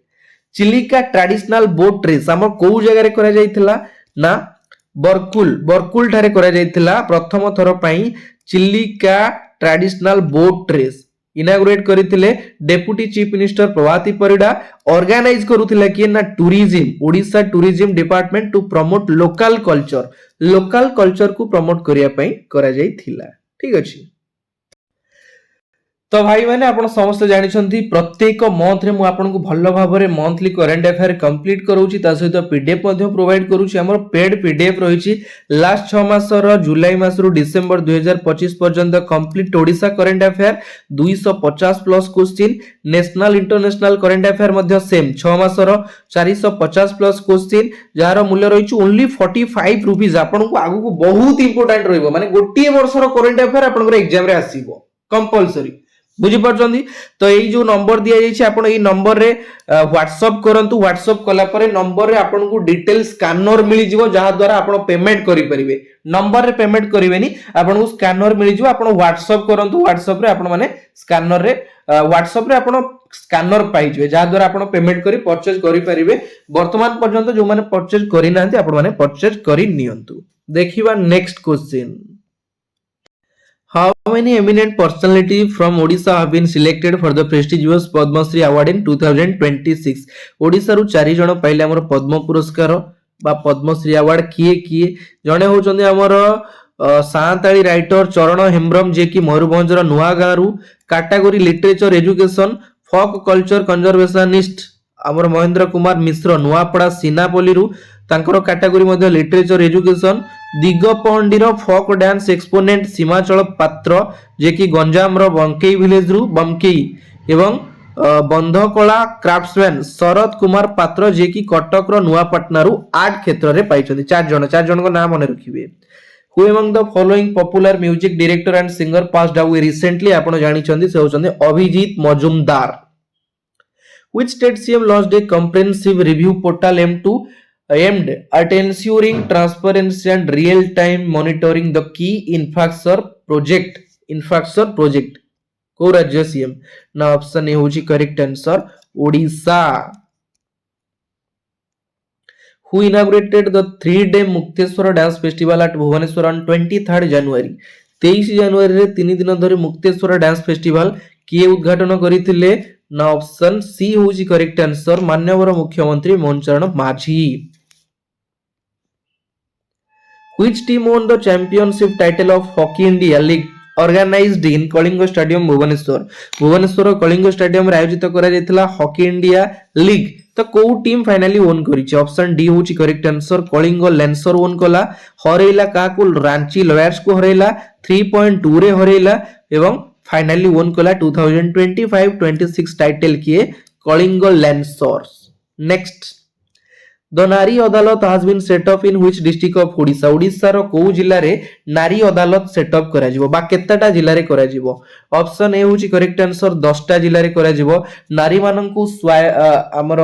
Chilika traditional boat race हमर को जगह रे करा जायतिला ना बरकुल ठारे करा जायतिला प्रथम थर पई Chilika traditional boat race inaugurate करथिले deputy chief minister Prabhati Parida organize करूथिला कि ना tourism Odisha tourism department to promote local culture को प्रमोट करिया पई करा जायथिला ठीक अछि तो भाई मैंने आपण समस्त जानिछंती प्रत्येक मंथ रे मु आपन को भल्लो भाबरे मंथली करंट अफेयर कंप्लीट करूची ता सहित पीडीएफ मध्ये प्रोवाइड करूची हमर पेड पीडीएफ रहिची लास्ट 6 मास रो जुलाई मास रो डिसेंबर 2025 पर्यंत complete Odisha current affair 250 plus question national international current affair मध्ये सेम 6 मास रो 450 प्लस क्वेश्चन जार मूल्य रहिची ओनली 45 रुपीस आपन को आगु को बहुत इंपोर्टेंट रहइबो माने गोटिए वर्ष रो करंट अफेयर आपन को एग्जाम रे आसीबो कंपलसरी बुझी परछंती तो एई जो नंबर दिया जायछि आपण एई नंबर रे व्हाट्सएप करंतु व्हाट्सएप कला परे नंबर रे आपण को डिटेल स्कैनर मिलि जिवो जहा द्वारा आपण पेमेंट करि परिबे नंबर रे पेमेंट करिवेनी आपण को स्कैनर मिलि जिवो आपण व्हाट्सएप करंतु व्हाट्सएप रे आपण माने स्कैनर रे व्हाट्सएप रे आपण स्कैनर पाइ जिवे जहा द्वारा आपण पेमेंट करि परचेज करि परिबे वर्तमान पर्यंत जो माने परचेज करि नांती आपण माने परचेज करि नियंतु देखिबा next question How many eminent personalities from Odisha have been selected for the prestigious Padma Shri Award in 2026? Odisha रु 4 जण पाइले हमर पद्म पुरस्कार बा पद्म श्री अवार्ड किए जणे होचंदी हमर सांताली राइटर चरण हेम्ब्रम जे कि मयूरभंज रो नुआ गां रु category literature education folk culture conservationist हमर महेंद्र कुमार मिश्र नुआपड़ा सीनापल्ली रु तांकर कैटेगरी मध्ये लिटरेचर एजुकेशन दिगपहंडी रो फोक डांस एक्सपोनेंट सीमाचल पात्र जे कि गंजाम रो बंकेई विलेज रु बमकेई एवं बंधकला क्राफ्ट्समैन शरद कुमार पात्र जे कि कटक रो नुआपटना रु आर्ट क्षेत्र रे पाइछथि चार जण को नाम मने रखिबे who among the following popular music director and singer passed away recently आपण जानि छथि से होचंदी Abhijit Majumdar Which state CM launched a comprehensive review portal aimed at ensuring transparency and real-time monitoring the key infrastructure project? को राज्य CM ना option A होची correct answer Odisha. Who inaugurated the 3-day Mukteshwar dance festival at Bhubaneswar on 23rd January? 23 जनवरी रे 3 दिन धरि Mukteshwar dance festival किए उद्घाटन करिथिले ना ऑप्शन सी होची करेक्ट आंसर माननीय मुख्यमंत्री मोहन चरण माझी. Which team won the championship title of Hockey India League organized in Kalinga stadium Bhubaneswar Bhubaneswar Kalinga stadium रे आयोजित करा जायतिला हॉकी इंडिया लीग तो को टीम फाइनली ओन करिछि ऑप्शन डी होची correct answer Kalinga lancer won कला हरेला काकुल रांची लॉयर्स को हरेला 3.2 रे हरेला एवं फाइनली ओन कला 2025-26 टाइटल किए कलिंग लेंसर्स नेक्स्ट द नारी अदालत has been set up in which district of Odisha Odisha रो को जिल्ला रे नारी अदालत सेटअप करा जिवो बा केतेटा जिल्ला रे करा जिवो ऑप्शन ए होची करेक्ट आंसर 10टा जिल्ला रे करा जिवो नारी माननकु हमर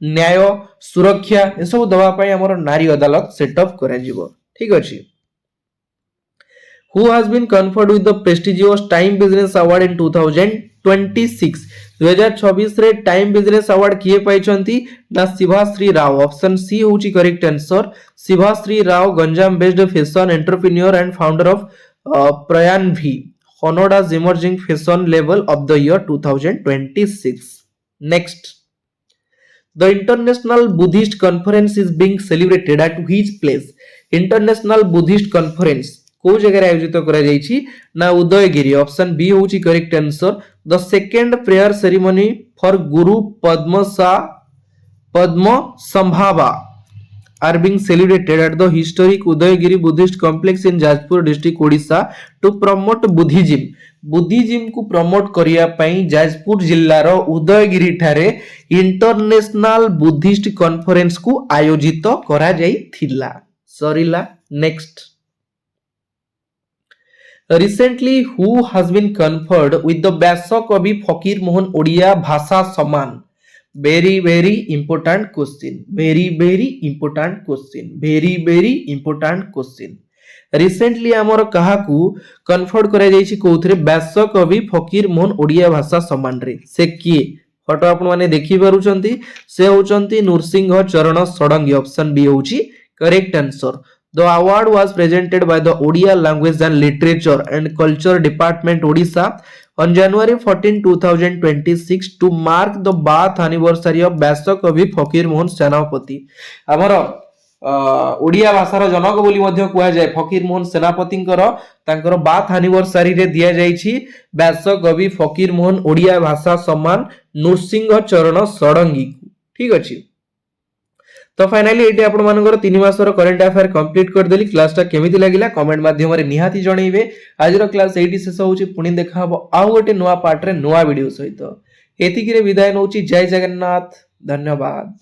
न्याय सुरक्षा ए सब दवा पई हमर नारी अदालत सेटअप करा जिवो ठीक अछि who has been conferred with the prestigious Time Business Award in 2026 2026 रे टाइम बिजनेस अवार्ड किए पाइछंती ना शिवाश्री राव ऑप्शन सी होची correct answer Shivashree Rao Ganjam based fashion entrepreneur and founder of Prayan भी honored as emerging fashion label of the year 2026 next the international buddhist conference is being celebrated at which place international buddhist conference को जगह आयोजित करा जायछि ना Udayagiri option B होची correct answer the second prayer ceremony for Guru Padma संभावा are being celebrated at the historic Udayagiri Buddhist complex in Jajpur district Odisha to promote Buddhism Buddhism को promote करिया पई जाजपुर जिल्लार उदयगिरी ठारे इंटरनेशनल बुद्धिस्ट कॉन्फ्रेंस को आयोजित करा जायथिला सरिला next recently who has been conferred with the Vyasa-Kavi Fakir Mohan Odia Bhasha Samman very important question very important question recently हमर कहा को कन्फर्ड करा जायछि कोथरे व्यासकवि फकीर मोहन ओडिया भाषा सम्मान रे से किए फोटो आपण माने देखि पारुचंती से होचंती नृसिंह चरण षडंगी ऑप्शन बी होची correct answer The award was presented by the Odia Language and Literature and Culture Department Odisha on January 14, 2026 to mark the birth anniversary of Vyasa-Kavi Fakir Mohan सेनापति हमर ओडिया भाषार जनक बोली मध्य कुआ जाय फकीर मोहन सेनापतिंकर तांकर बाथ एनिवर्सरी रे दिया जायछि व्यासकवि फकीर मोहन ओडिया भाषा सम्मान नृसिंह चरण षडंगी ठीक अछि तो फाइनली एटी आपण मानकर 3 मासर करंट अफेयर कंप्लीट कर देली क्लासटा केमिति लागिला कमेंट माध्यम रे निहाती जणैबे आजिरो क्लास एटी शेष होची पुनी देखा हबो आउ गोटे नुवा पार्ट रे नुवा वीडियो सहित एतिकी रे विदाय नउची जय जगन्नाथ धन्यवाद।